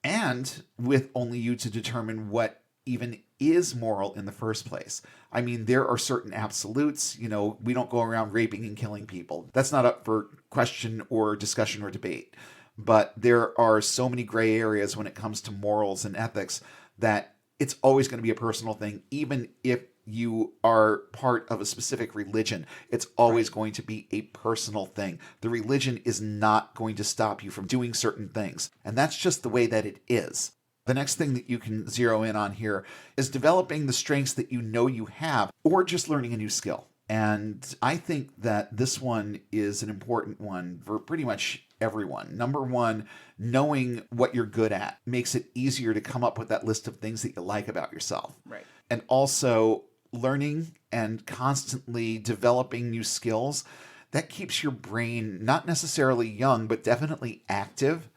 And with only you to determine what even is moral in the first place. I mean, there are certain absolutes. We don't go around raping and killing people. That's not up for question or discussion or debate. But there are so many gray areas when it comes to morals and ethics that it's always going to be a personal thing, even if you are part of a specific religion. It's always going to be a personal thing. The religion is not going to stop you from doing certain things. And that's just the way that it is. The next thing that you can zero in on here is developing the strengths that you know you have, or just learning a new skill. And I think that this one is an important one for pretty much everyone. Number one, knowing what you're good at makes it easier to come up with that list of things that you like about yourself. Right. And also learning and constantly developing new skills, that keeps your brain not necessarily young, but definitely active.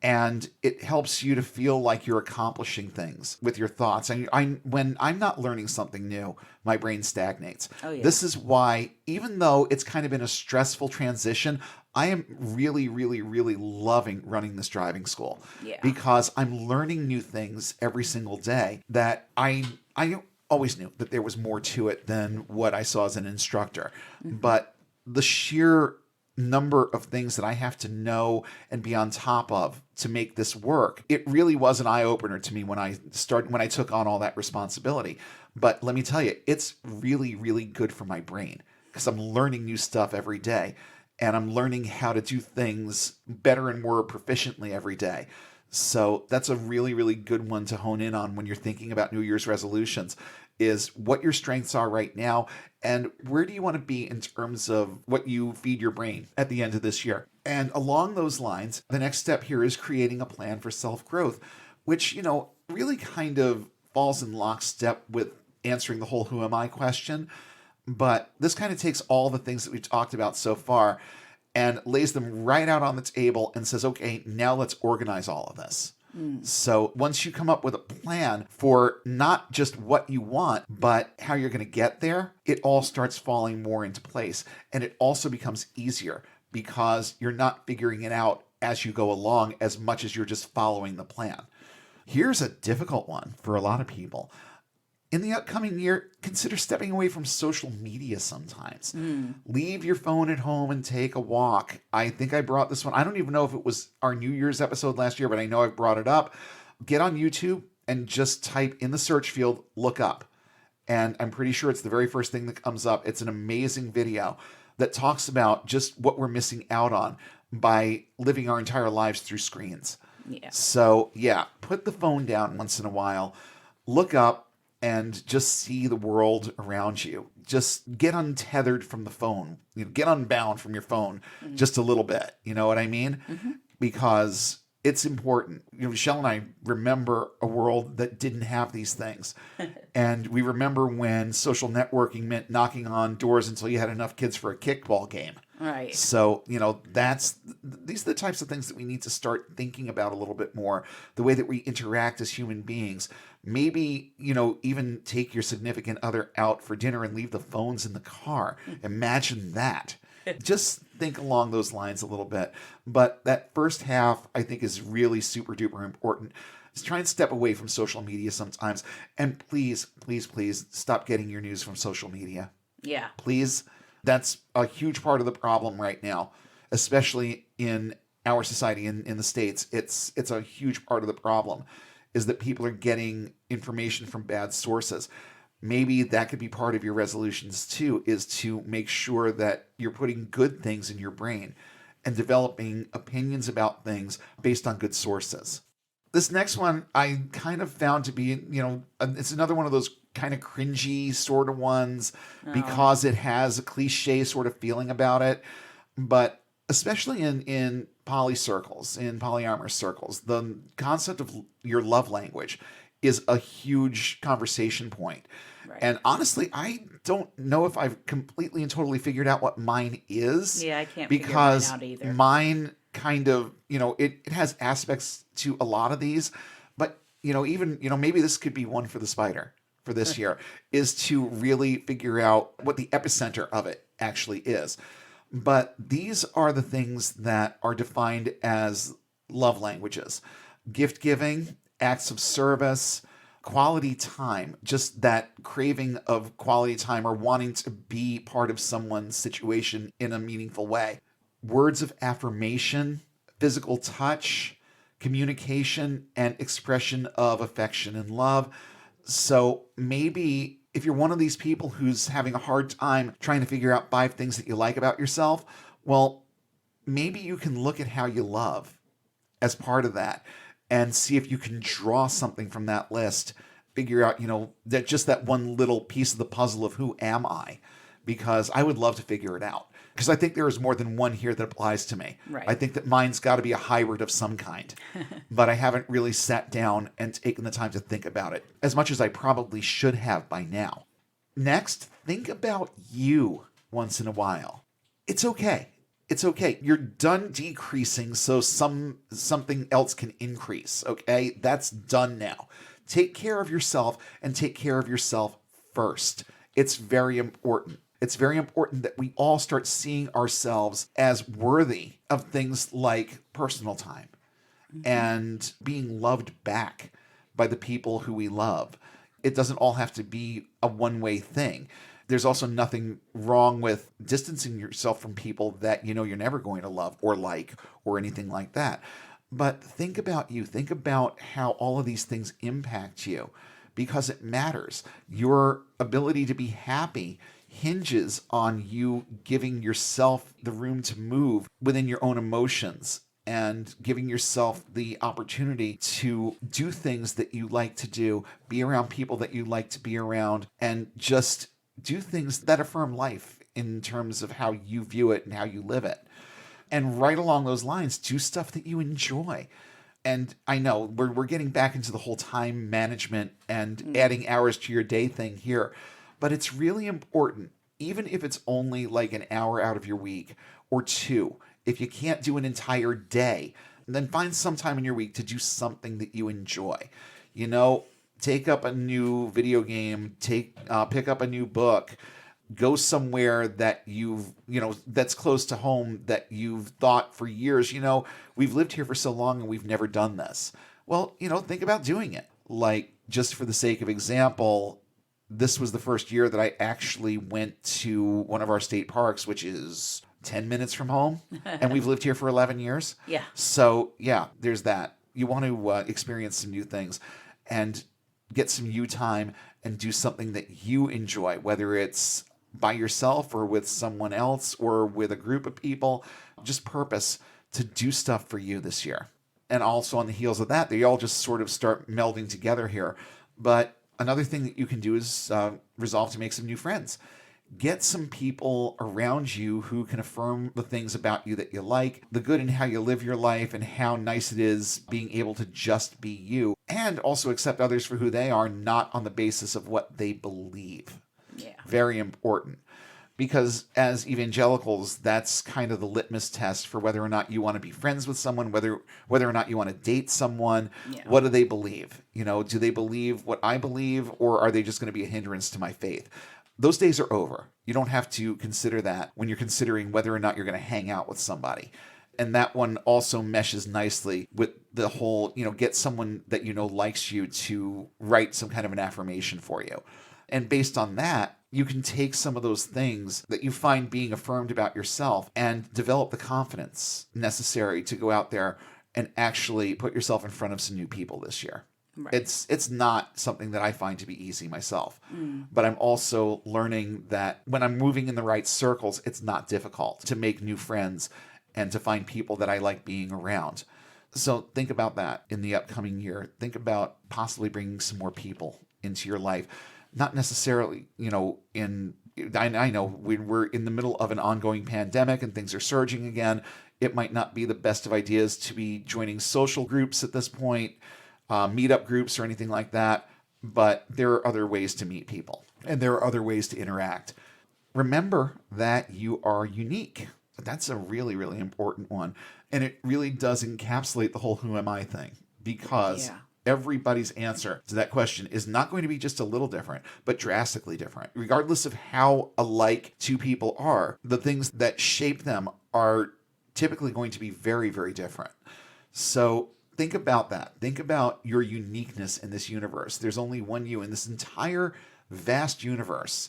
And it helps you to feel like you're accomplishing things with your thoughts. And when I'm not learning something new, my brain stagnates. Oh, yeah. This is why, even though it's kind of been a stressful transition, I am really, really, really loving running this driving school. Yeah. Because I'm learning new things every single day that I always knew that there was more to it than what I saw as an instructor. Mm-hmm. But the sheer number of things that I have to know and be on top of to make this work, it really was an eye-opener to me when I took on all that responsibility. But let me tell you, it's really, really good for my brain because I'm learning new stuff every day and I'm learning how to do things better and more proficiently every day. So that's a really, really good one to hone in on when you're thinking about New Year's resolutions, is what your strengths are right now and where do you want to be in terms of what you feed your brain at the end of this year. And along those lines, the next step here is creating a plan for self-growth, which, really kind of falls in lockstep with answering the whole who am I question. But this kind of takes all the things that we've talked about so far and lays them right out on the table and says, okay, now let's organize all of this. So once you come up with a plan for not just what you want, but how you're going to get there, it all starts falling more into place. And it also becomes easier because you're not figuring it out as you go along as much as you're just following the plan. Here's a difficult one for a lot of people. In the upcoming year, consider stepping away from social media sometimes. Leave your phone at home and take a walk. I think I brought this one. I don't even know if it was our New Year's episode last year, but I know I've brought it up. Get on YouTube and just type in the search field, look up. And I'm pretty sure it's the very first thing that comes up. It's an amazing video that talks about just what we're missing out on by living our entire lives through screens. Yeah. So, put the phone down once in a while. Look up. And just see the world around you. Just get untethered from the phone. Get unbound from your phone just a little bit. You know what I mean? Mm-hmm. Because it's important. Michelle and I remember a world that didn't have these things. And we remember when social networking meant knocking on doors until you had enough kids for a kickball game. Right. So, these are the types of things that we need to start thinking about a little bit more. The way that we interact as human beings. Maybe, even take your significant other out for dinner and leave the phones in the car. Imagine that. Just think along those lines a little bit. But that first half, I think, is really super duper important. Just try and step away from social media sometimes. And please, please, please stop getting your news from social media. Yeah. Please. That's a huge part of the problem right now, especially in our society in the States. It's a huge part of the problem is that people are getting information from bad sources. Maybe that could be part of your resolutions too, is to make sure that you're putting good things in your brain and developing opinions about things based on good sources. This next one I kind of found to be, it's another one of those kind of cringy sort of ones because it has a cliche sort of feeling about it. But especially in poly circles, in polyamorous circles, the concept of your love language is a huge conversation point. Right. And honestly, I don't know if I've completely and totally figured out what mine is. Yeah, I can't because figure mine out either. Mine kind of, it has aspects to a lot of these, but even, maybe this could be one for the spider for this year, is to really figure out what the epicenter of it actually is. But these are the things that are defined as love languages: gift giving, acts of service, quality time, just that craving of quality time or wanting to be part of someone's situation in a meaningful way, words of affirmation, physical touch, communication, and expression of affection and love. So maybe if you're one of these people who's having a hard time trying to figure out 5 things that you like about yourself, well, maybe you can look at how you love as part of that and see if you can draw something from that list, figure out, that just that one little piece of the puzzle of who am I, because I would love to figure it out. Because I think there is more than one here that applies to me. Right. I think that mine's got to be a hybrid of some kind. But I haven't really sat down and taken the time to think about it as much as I probably should have by now. Next, think about you once in a while. It's okay. It's okay. You're done decreasing so something else can increase, okay? That's done now. Take care of yourself and take care of yourself first. It's very important. It's very important that we all start seeing ourselves as worthy of things like personal time and being loved back by the people who we love. It doesn't all have to be a one-way thing. There's also nothing wrong with distancing yourself from people that you're never going to love or like or anything like that. But think about you. Think about how all of these things impact you, because it matters. Your ability to be happy hinges on you giving yourself the room to move within your own emotions and giving yourself the opportunity to do things that you like to do, be around people that you like to be around, and just do things that affirm life in terms of how you view it and how you live it. And right along those lines, do stuff that you enjoy. And I know we're getting back into the whole time management and adding hours to your day thing here, but it's really important, even if it's only like an hour out of your week or 2. If you can't do an entire day, then find some time in your week to do something that you enjoy. Take up a new video game, pick up a new book, go somewhere that that's close to home that you've thought for years, we've lived here for so long and we've never done this. Well, think about doing it. Like, just for the sake of example, this was the first year that I actually went to one of our state parks, which is 10 minutes from home, and we've lived here for 11 years. Yeah. So, yeah, there's that. You want to experience some new things and get some you time and do something that you enjoy, whether it's by yourself or with someone else or with a group of people. Just purpose to do stuff for you this year. And also on the heels of that, they all just sort of start melding together here. But another thing that you can do is resolve to make some new friends. Get some people around you who can affirm the things about you that you like, the good in how you live your life, and how nice it is being able to just be you, and also accept others for who they are, not on the basis of what they believe. Yeah. Very important. Because as evangelicals, that's kind of the litmus test for whether or not you want to be friends with someone, whether or not you want to date someone. Yeah. What do they believe? Do they believe what I believe, or are they just going to be a hindrance to my faith? Those days are over. You don't have to consider that when you're considering whether or not you're going to hang out with somebody. And that one also meshes nicely with the whole, get someone that likes you to write some kind of an affirmation for you. And based on that, you can take some of those things that you find being affirmed about yourself and develop the confidence necessary to go out there and actually put yourself in front of some new people this year. Right. It's not something that I find to be easy myself. But I'm also learning that when I'm moving in the right circles, it's not difficult to make new friends and to find people that I like being around. So think about that in the upcoming year. Think about possibly bringing some more people into your life. Not necessarily, I know we're in the middle of an ongoing pandemic and things are surging again. It might not be the best of ideas to be joining social groups at this point, meetup groups or anything like that. But there are other ways to meet people and there are other ways to interact. Remember that you are unique. That's a really, really important one. And it really does encapsulate the whole who am I thing, because everybody's answer to that question is not going to be just a little different, but drastically different. Regardless of how alike two people are, the things that shape them are typically going to be very, very different. So think about that. Think about your uniqueness in this universe. There's only one you in this entire vast universe.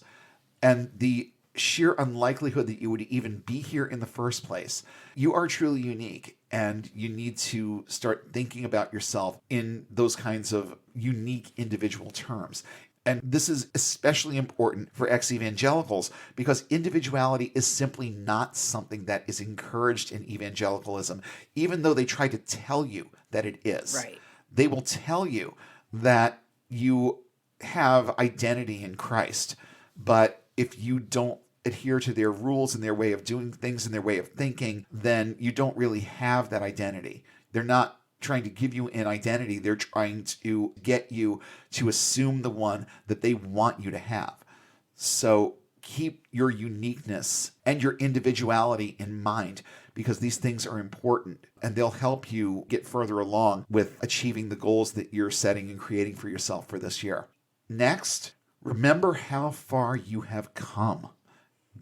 And the sheer unlikelihood that you would even be here in the first place. You are truly unique, and you need to start thinking about yourself in those kinds of unique individual terms. And this is especially important for ex-evangelicals because individuality is simply not something that is encouraged in evangelicalism, even though they try to tell you that it is. Right. They will tell you that you have identity in Christ, but if you don't adhere to their rules and their way of doing things and their way of thinking, then you don't really have that identity. They're not trying to give you an identity. They're trying to get you to assume the one that they want you to have. So keep your uniqueness and your individuality in mind, because these things are important and they'll help you get further along with achieving the goals that you're setting and creating for yourself for this year. Next, remember how far you have come.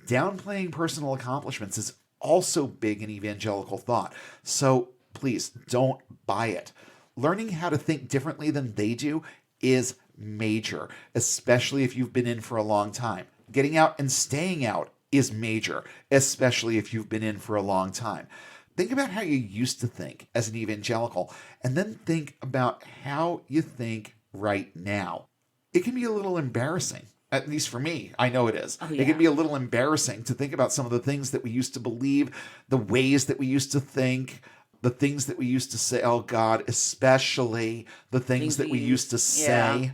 Downplaying personal accomplishments is also big in evangelical thought. So please don't buy it. Learning how to think differently than they do is major, especially if you've been in for a long time. Getting out and staying out is major, especially if you've been in for a long time. Think about how you used to think as an evangelical, and then think about how you think right now. It can be a little embarrassing. At least for me, I know it is. It can be a little embarrassing to think about some of the things that we used to believe, the ways that we used to think, the things that we used to say. Oh God, especially the things that we used to say.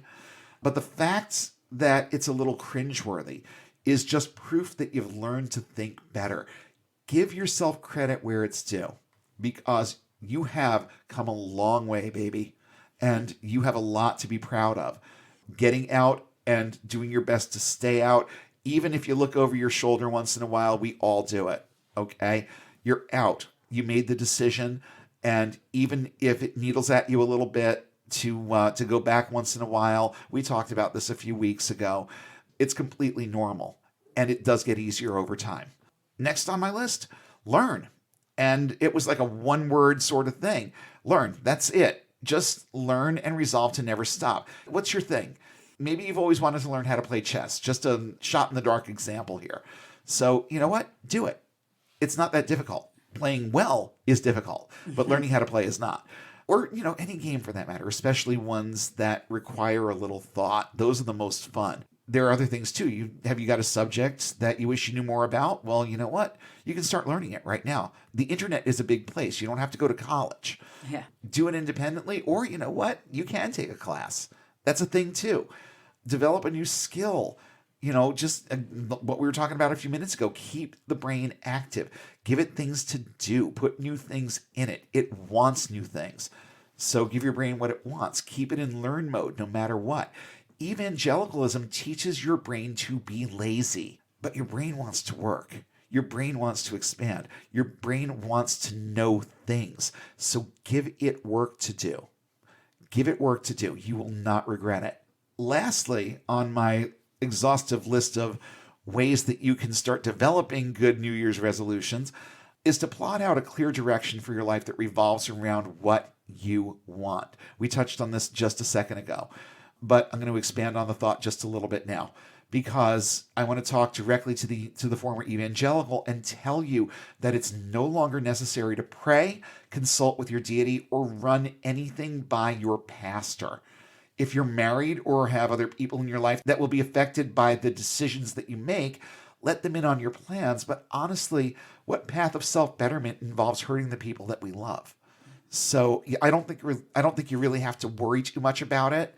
But the fact that it's a little cringeworthy is just proof that you've learned to think better. Give yourself credit where it's due, because you have come a long way, baby. And you have a lot to be proud of. Getting out and doing your best to stay out. Even if you look over your shoulder once in a while, we all do it, okay? You're out. You made the decision, and even if it needles at you a little bit to go back once in a while, we talked about this a few weeks ago, it's completely normal, and it does get easier over time. Next on my list, learn. And it was like a one-word sort of thing. Learn, that's it. Just learn and resolve to never stop. What's your thing? Maybe you've always wanted to learn how to play chess. Just a shot-in-the-dark example here. So, you know what? Do it. It's not that difficult. Playing well is difficult, but learning how to play is not. Or, any game for that matter, especially ones that require a little thought. Those are the most fun. There are other things too. Have you got a subject that you wish you knew more about? Well, you know what? You can start learning it right now. The internet is a big place. You don't have to go to college. Yeah. Do it independently, or you know what? You can take a class. That's a thing too. Develop a new skill. Just what we were talking about a few minutes ago. Keep the brain active. Give it things to do. Put new things in it. It wants new things. So give your brain what it wants. Keep it in learn mode no matter what. Evangelicalism teaches your brain to be lazy, but your brain wants to work. Your brain wants to expand. Your brain wants to know things. So give it work to do. Give it work to do. You will not regret it. Lastly, on my exhaustive list of ways that you can start developing good New Year's resolutions is to plot out a clear direction for your life that revolves around what you want. We touched on this just a second ago, but I'm going to expand on the thought just a little bit now, because I want to talk directly to the former evangelical and tell you that it's no longer necessary to pray, consult with your deity, or run anything by your pastor. If you're married or have other people in your life that will be affected by the decisions that you make, let them in on your plans. But honestly, what path of self-betterment involves hurting the people that we love? So I don't think you really have to worry too much about it.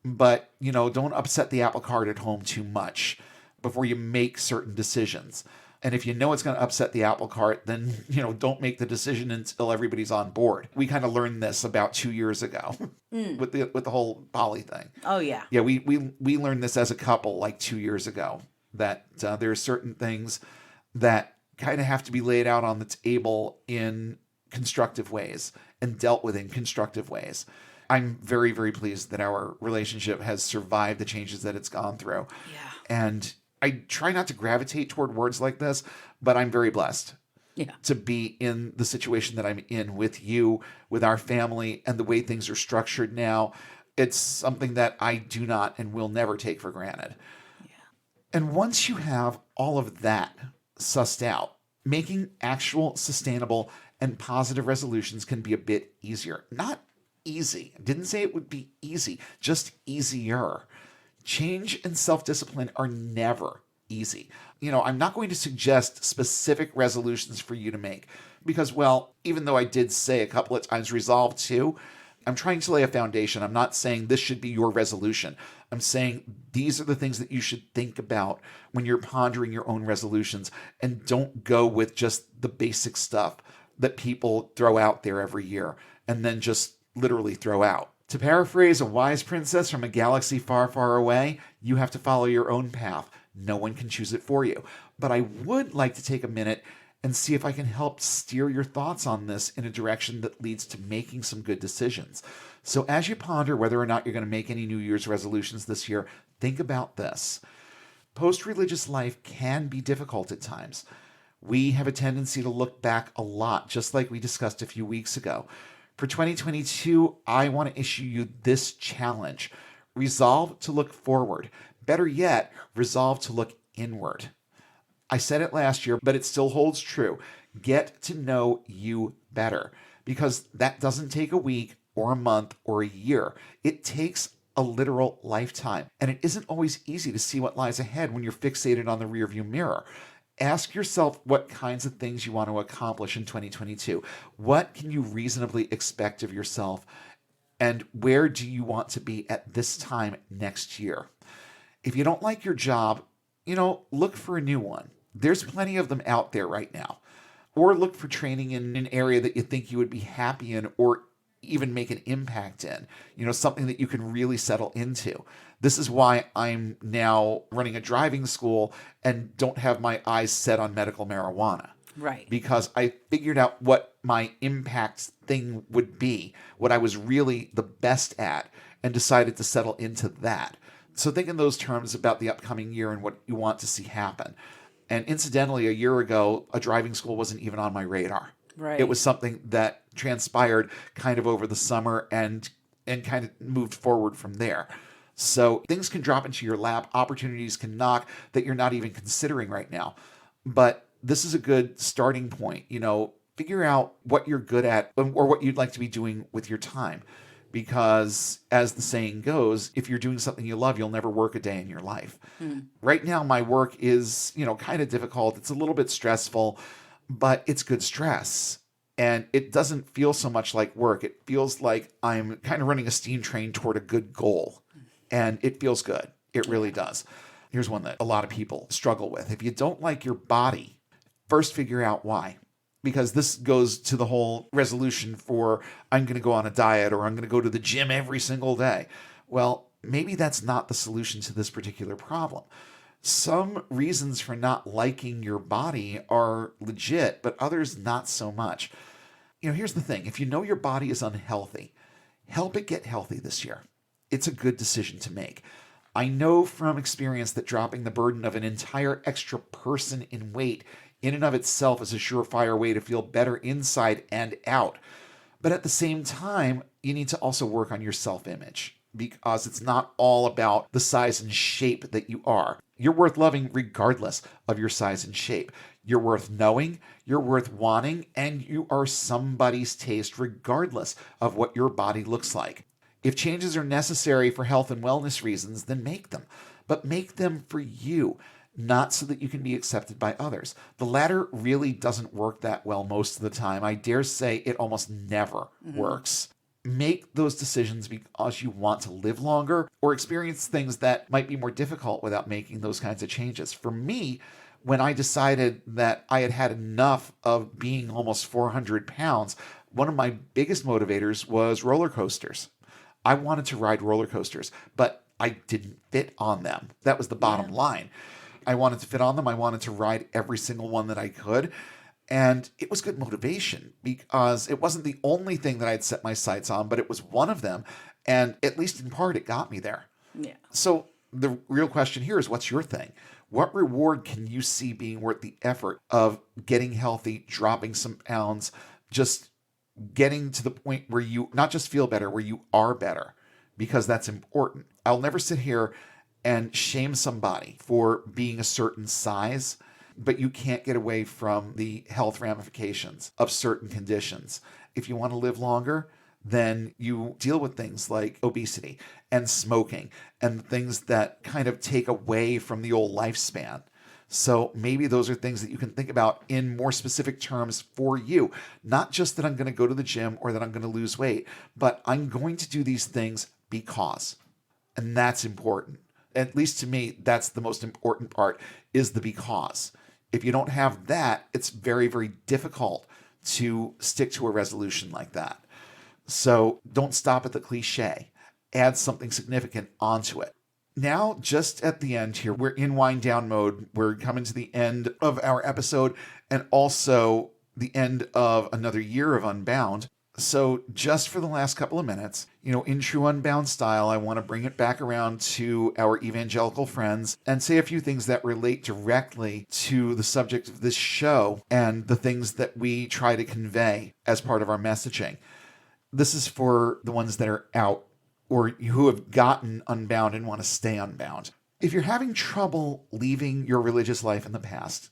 But, don't upset the apple cart at home too much before you make certain decisions. And if you know it's going to upset the apple cart, then, don't make the decision until everybody's on board. We kind of learned this about 2 years ago with the whole poly thing. Oh, yeah. Yeah, we learned this as a couple like 2 years ago, that there are certain things that kind of have to be laid out on the table in constructive ways and dealt with in constructive ways. I'm very, very pleased that our relationship has survived the changes that it's gone through. Yeah. And I try not to gravitate toward words like this, but I'm very blessed to be in the situation that I'm in with you, with our family, and the way things are structured now. It's something that I do not and will never take for granted. Yeah. And once you have all of that sussed out, making actual sustainable and positive resolutions can be a bit easier. Not easy. I didn't say it would be easy, just easier. Change and self-discipline are never easy. I'm not going to suggest specific resolutions for you to make because, well, even though I did say a couple of times resolve to, I'm trying to lay a foundation. I'm not saying this should be your resolution. I'm saying these are the things that you should think about when you're pondering your own resolutions, and don't go with just the basic stuff that people throw out there every year and then just literally throw out. To paraphrase a wise princess from a galaxy far, far away, you have to follow your own path. No one can choose it for you. But I would like to take a minute and see if I can help steer your thoughts on this in a direction that leads to making some good decisions. So as you ponder whether or not you're going to make any New Year's resolutions this year, think about this. Post-religious life can be difficult at times. We have a tendency to look back a lot, just like we discussed a few weeks ago. For 2022, I want to issue you this challenge. Resolve to look forward. Better yet, resolve to look inward. I said it last year, but it still holds true. Get to know you better, because that doesn't take a week or a month or a year. It takes a literal lifetime, and it isn't always easy to see what lies ahead when you're fixated on the rearview mirror. Ask yourself what kinds of things you want to accomplish in 2022. What can you reasonably expect of yourself? And where do you want to be at this time next year? If you don't like your job, look for a new one. There's plenty of them out there right now. Or look for training in an area that you think you would be happy in or even make an impact in. Something that you can really settle into. This is why I'm now running a driving school and don't have my eyes set on medical marijuana. Right. Because I figured out what my impact thing would be, what I was really the best at, and decided to settle into that. So think in those terms about the upcoming year and what you want to see happen. And incidentally, a year ago, a driving school wasn't even on my radar. Right. It was something that transpired kind of over the summer and kind of moved forward from there. So things can drop into your lap, opportunities can knock that you're not even considering right now. But this is a good starting point. Figure out what you're good at or what you'd like to be doing with your time. Because as the saying goes, if you're doing something you love, you'll never work a day in your life. Right now, my work is, kind of difficult. It's a little bit stressful, but it's good stress. And it doesn't feel so much like work. It feels like I'm kind of running a steam train toward a good goal. And it feels good. It really does. Here's one that a lot of people struggle with. If you don't like your body, first figure out why. Because this goes to the whole resolution for I'm going to go on a diet or I'm going to go to the gym every single day. Well, maybe that's not the solution to this particular problem. Some reasons for not liking your body are legit, but others not so much. Here's the thing. If you know your body is unhealthy, help it get healthy this year. It's a good decision to make. I know from experience that dropping the burden of an entire extra person in weight in and of itself is a surefire way to feel better inside and out. But at the same time, you need to also work on your self-image, because it's not all about the size and shape that you are. You're worth loving regardless of your size and shape. You're worth knowing, you're worth wanting, and you are somebody's taste regardless of what your body looks like. If changes are necessary for health and wellness reasons, then make them. But make them for you. not so that you can be accepted by others. The latter really doesn't work that well most of the time. I dare say it almost never works. Make those decisions because you want to live longer or experience things that might be more difficult without making those kinds of changes. For me, when I decided that I had had enough of being almost 400 pounds, one of my biggest motivators was roller coasters. I wanted to ride roller coasters, but I didn't fit on them. That was the bottom line. I wanted to fit on them. I wanted to ride every single one that I could. And it was good motivation because it wasn't the only thing that I'd set my sights on, but it was one of them. And at least in part, it got me there. Yeah. So the real question here is, what's your thing? What reward can you see being worth the effort of getting healthy, dropping some pounds, just getting to the point where you not just feel better, where you are better? Because that's important. I'll never sit here and shame somebody for being a certain size, but you can't get away from the health ramifications of certain conditions. If you want to live longer, then you deal with things like obesity and smoking and things that kind of take away from the old lifespan. So maybe those are things that you can think about in more specific terms for you. Not just that I'm going to go to the gym or that I'm going to lose weight, but I'm going to do these things because. And that's important. At least to me, that's the most important part, is the because. If you don't have that, it's very, very difficult to stick to a resolution like that. So don't stop at the cliche. Add something significant onto it. Now, just at the end here, we're in wind down mode. We're coming to the end of our episode and also the end of another year of Unbound. So just for the last couple of minutes, in true Unbound style, I want to bring it back around to our evangelical friends and say a few things that relate directly to the subject of this show and the things that we try to convey as part of our messaging. This is for the ones that are out or who have gotten unbound and want to stay unbound. If you're having trouble leaving your religious life in the past,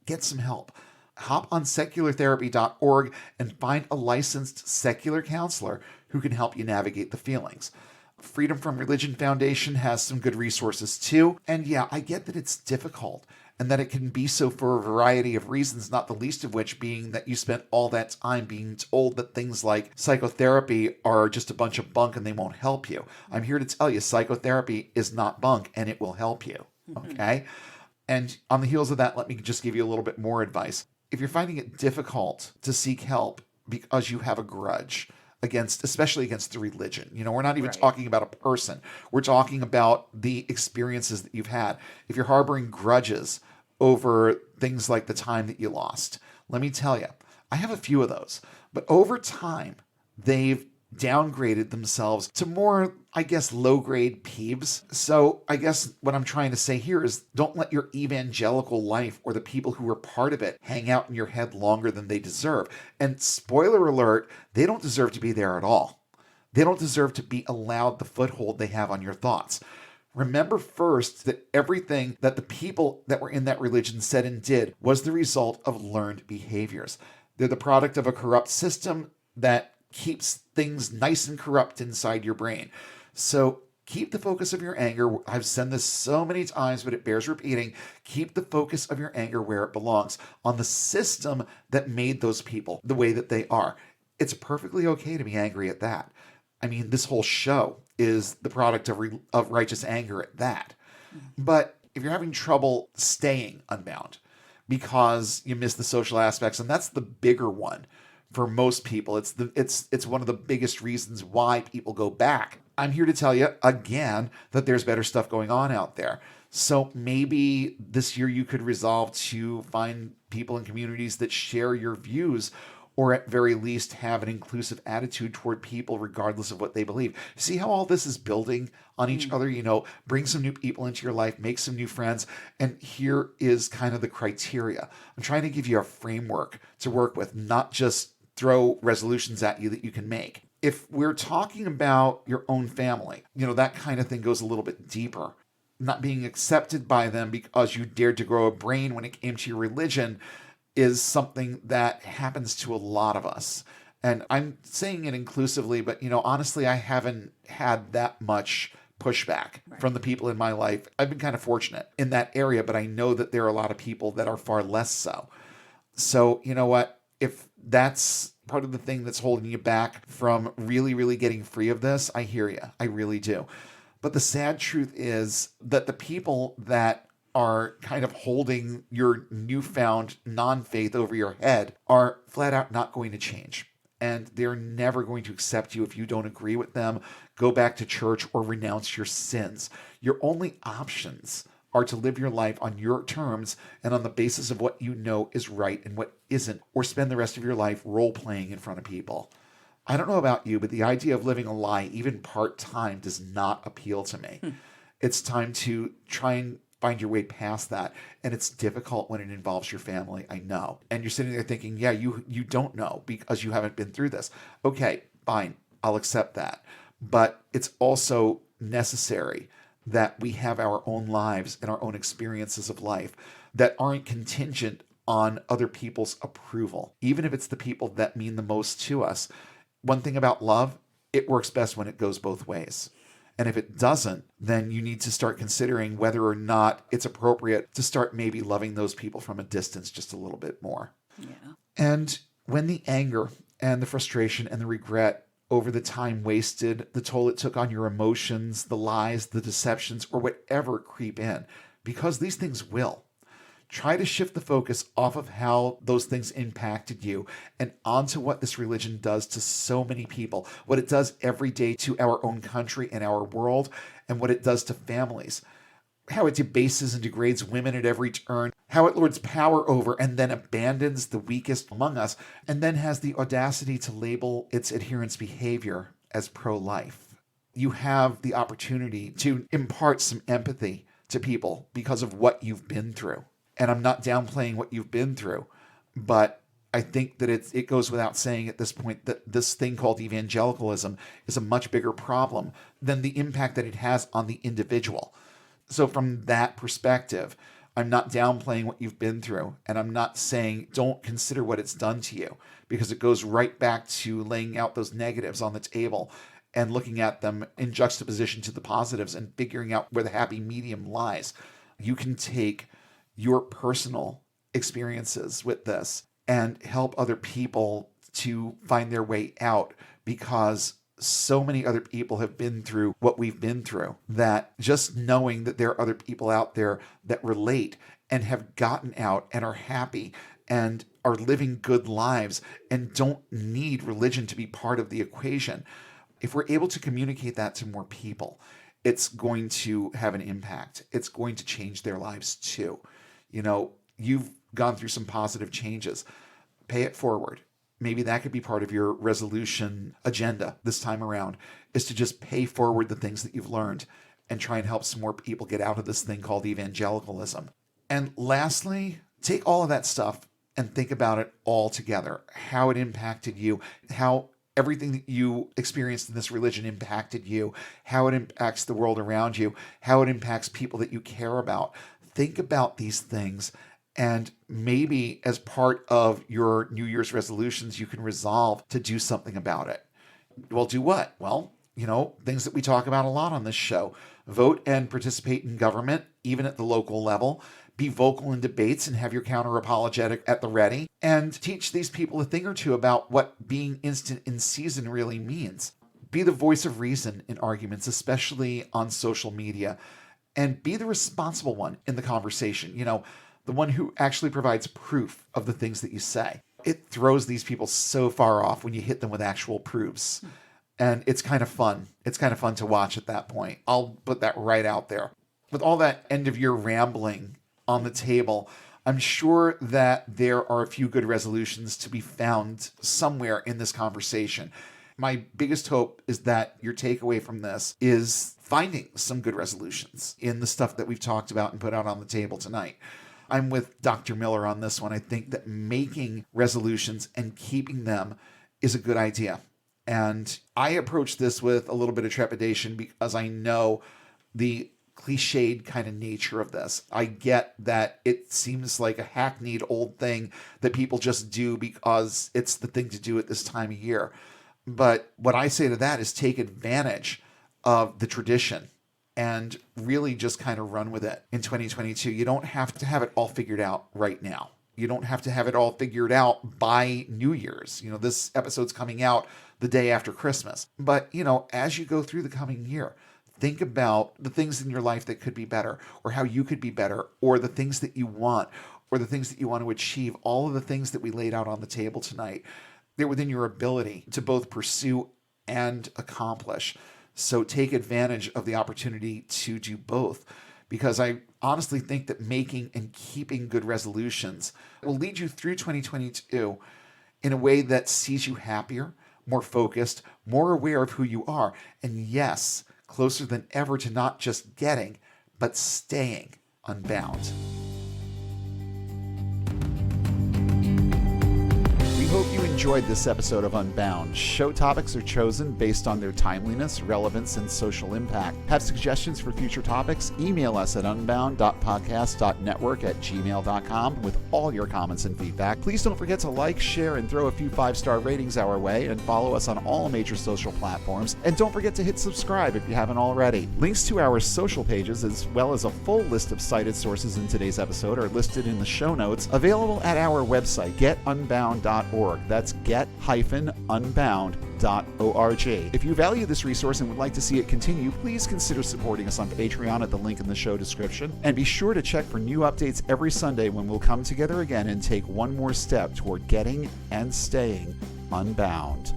get some help. Hop on seculartherapy.org and find a licensed secular counselor who can help you navigate the feelings. Freedom from Religion Foundation has some good resources too. And yeah, I get that it's difficult and that it can be so for a variety of reasons, not the least of which being that you spent all that time being told that things like psychotherapy are just a bunch of bunk and they won't help you. I'm here to tell you, psychotherapy is not bunk and it will help you. Okay? And on the heels of that, let me just give you a little bit more advice. If you're finding it difficult to seek help because you have a grudge especially against the religion, we're not even talking about a person. We're talking about the experiences that you've had. If you're harboring grudges over things like the time that you lost, let me tell you, I have a few of those. But over time, they've downgraded themselves to more, low-grade peeves. So I guess what I'm trying to say here is don't let your evangelical life or the people who are part of it hang out in your head longer than they deserve. And spoiler alert, they don't deserve to be there at all. They don't deserve to be allowed the foothold they have on your thoughts. Remember first that everything that the people that were in that religion said and did was the result of learned behaviors. They're the product of a corrupt system that keeps things nice and corrupt inside your brain. So keep the focus of your anger. I've said this so many times, but it bears repeating. Keep the focus of your anger where it belongs, on the system that made those people the way that they are. It's perfectly okay to be angry at that. I mean, this whole show is the product of righteous anger at that. But if you're having trouble staying unbound because you miss the social aspects, and that's the bigger one, for most people, it's one of the biggest reasons why people go back. I'm here to tell you again that there's better stuff going on out there. So maybe this year you could resolve to find people in communities that share your views, or at very least have an inclusive attitude toward people regardless of what they believe. See how all this is building on each other? Bring some new people into your life, make some new friends. And here is kind of the criteria. I'm trying to give you a framework to work with, not just throw resolutions at you that you can make. If we're talking about your own family, that kind of thing goes a little bit deeper. Not being accepted by them because you dared to grow a brain when it came to your religion is something that happens to a lot of us. And I'm saying it inclusively, but honestly, I haven't had that much pushback from the people in my life. I've been kind of fortunate in that area, but I know that there are a lot of people that are far less so. So, you know what? If that's part of the thing that's holding you back from really, really getting free of this, I hear you. I really do. But the sad truth is that the people that are kind of holding your newfound non-faith over your head are flat out not going to change. And they're never going to accept you if you don't agree with them, go back to church, or renounce your sins. Your only options are to live your life on your terms and on the basis of what you know is right and what isn't, or spend the rest of your life role-playing in front of people. I don't know about you, but the idea of living a lie, even part-time, does not appeal to me. It's time to try and find your way past that. And it's difficult when it involves your family, I know. And you're sitting there thinking, yeah, you don't know because you haven't been through this. Okay, fine, I'll accept that. But it's also necessary that we have our own lives and our own experiences of life that aren't contingent on other people's approval, even if it's the people that mean the most to us. One thing about love, it works best when it goes both ways. And if it doesn't, then you need to start considering whether or not it's appropriate to start maybe loving those people from a distance just a little bit more. Yeah. And when the anger and the frustration and the regret over the time wasted, the toll it took on your emotions, the lies, the deceptions, or whatever creep in, because these things will, try to shift the focus off of how those things impacted you and onto what this religion does to so many people, what it does every day to our own country and our world, and what it does to families. How it debases and degrades women at every turn, how it lords power over and then abandons the weakest among us, and then has the audacity to label its adherents' behavior as pro-life. You have the opportunity to impart some empathy to people because of what you've been through. And I'm not downplaying what you've been through, but I think that it goes without saying at this point that this thing called evangelicalism is a much bigger problem than the impact that it has on the individual. So from that perspective, I'm not downplaying what you've been through, and I'm not saying don't consider what it's done to you, because it goes right back to laying out those negatives on the table and looking at them in juxtaposition to the positives and figuring out where the happy medium lies. You can take your personal experiences with this and help other people to find their way out, because so many other people have been through what we've been through, that just knowing that there are other people out there that relate and have gotten out and are happy and are living good lives and don't need religion to be part of the equation. If we're able to communicate that to more people, it's going to have an impact. It's going to change their lives too. You know, you've gone through some positive changes. Pay it forward. Maybe that could be part of your resolution agenda this time around, is to just pay forward the things that you've learned and try and help some more people get out of this thing called evangelicalism. And lastly, take all of that stuff and think about it all together, how it impacted you, how everything that you experienced in this religion impacted you, how it impacts the world around you, how it impacts people that you care about. Think about these things, and maybe as part of your New Year's resolutions, you can resolve to do something about it. Well, do what? Well, things that we talk about a lot on this show. Vote and participate in government, even at the local level. Be vocal in debates and have your counter-apologetic at the ready. And teach these people a thing or two about what being instant in season really means. Be the voice of reason in arguments, especially on social media. And be the responsible one in the conversation, the one who actually provides proof of the things that you say. It throws these people so far off when you hit them with actual proofs. And it's kind of fun. It's kind of fun to watch at that point. I'll put that right out there. With all that end of year rambling on the table, I'm sure that there are a few good resolutions to be found somewhere in this conversation. My biggest hope is that your takeaway from this is finding some good resolutions in the stuff that we've talked about and put out on the table tonight. I'm with Dr. Miller on this one. I think that making resolutions and keeping them is a good idea. And I approach this with a little bit of trepidation because I know the cliched kind of nature of this. I get that it seems like a hackneyed old thing that people just do because it's the thing to do at this time of year. But what I say to that is take advantage of the tradition and really just kind of run with it in 2022. You don't have to have it all figured out right now. You don't have to have it all figured out by New Year's. This episode's coming out the day after Christmas. But, as you go through the coming year, think about the things in your life that could be better, or how you could be better, or the things that you want, or the things that you want to achieve. All of the things that we laid out on the table tonight, they're within your ability to both pursue and accomplish. So take advantage of the opportunity to do both, because I honestly think that making and keeping good resolutions will lead you through 2022 in a way that sees you happier, more focused, more aware of who you are, and yes, closer than ever to not just getting, but staying unbound. We hope you enjoyed this episode of Unbound. Show topics are chosen based on their timeliness, relevance, and social impact. Have suggestions for future topics? Email us at unbound.podcast.network@gmail.com with all your comments and feedback. Please don't forget to like, share, and throw a few 5-star ratings our way, and follow us on all major social platforms. And don't forget to hit subscribe if you haven't already. Links to our social pages, as well as a full list of cited sources in today's episode, are listed in the show notes, available at our website, getunbound.org. That's get-unbound.org. If you value this resource and would like to see it continue, please consider supporting us on Patreon at the link in the show description. And be sure to check for new updates every Sunday when we'll come together again and take one more step toward getting and staying unbound.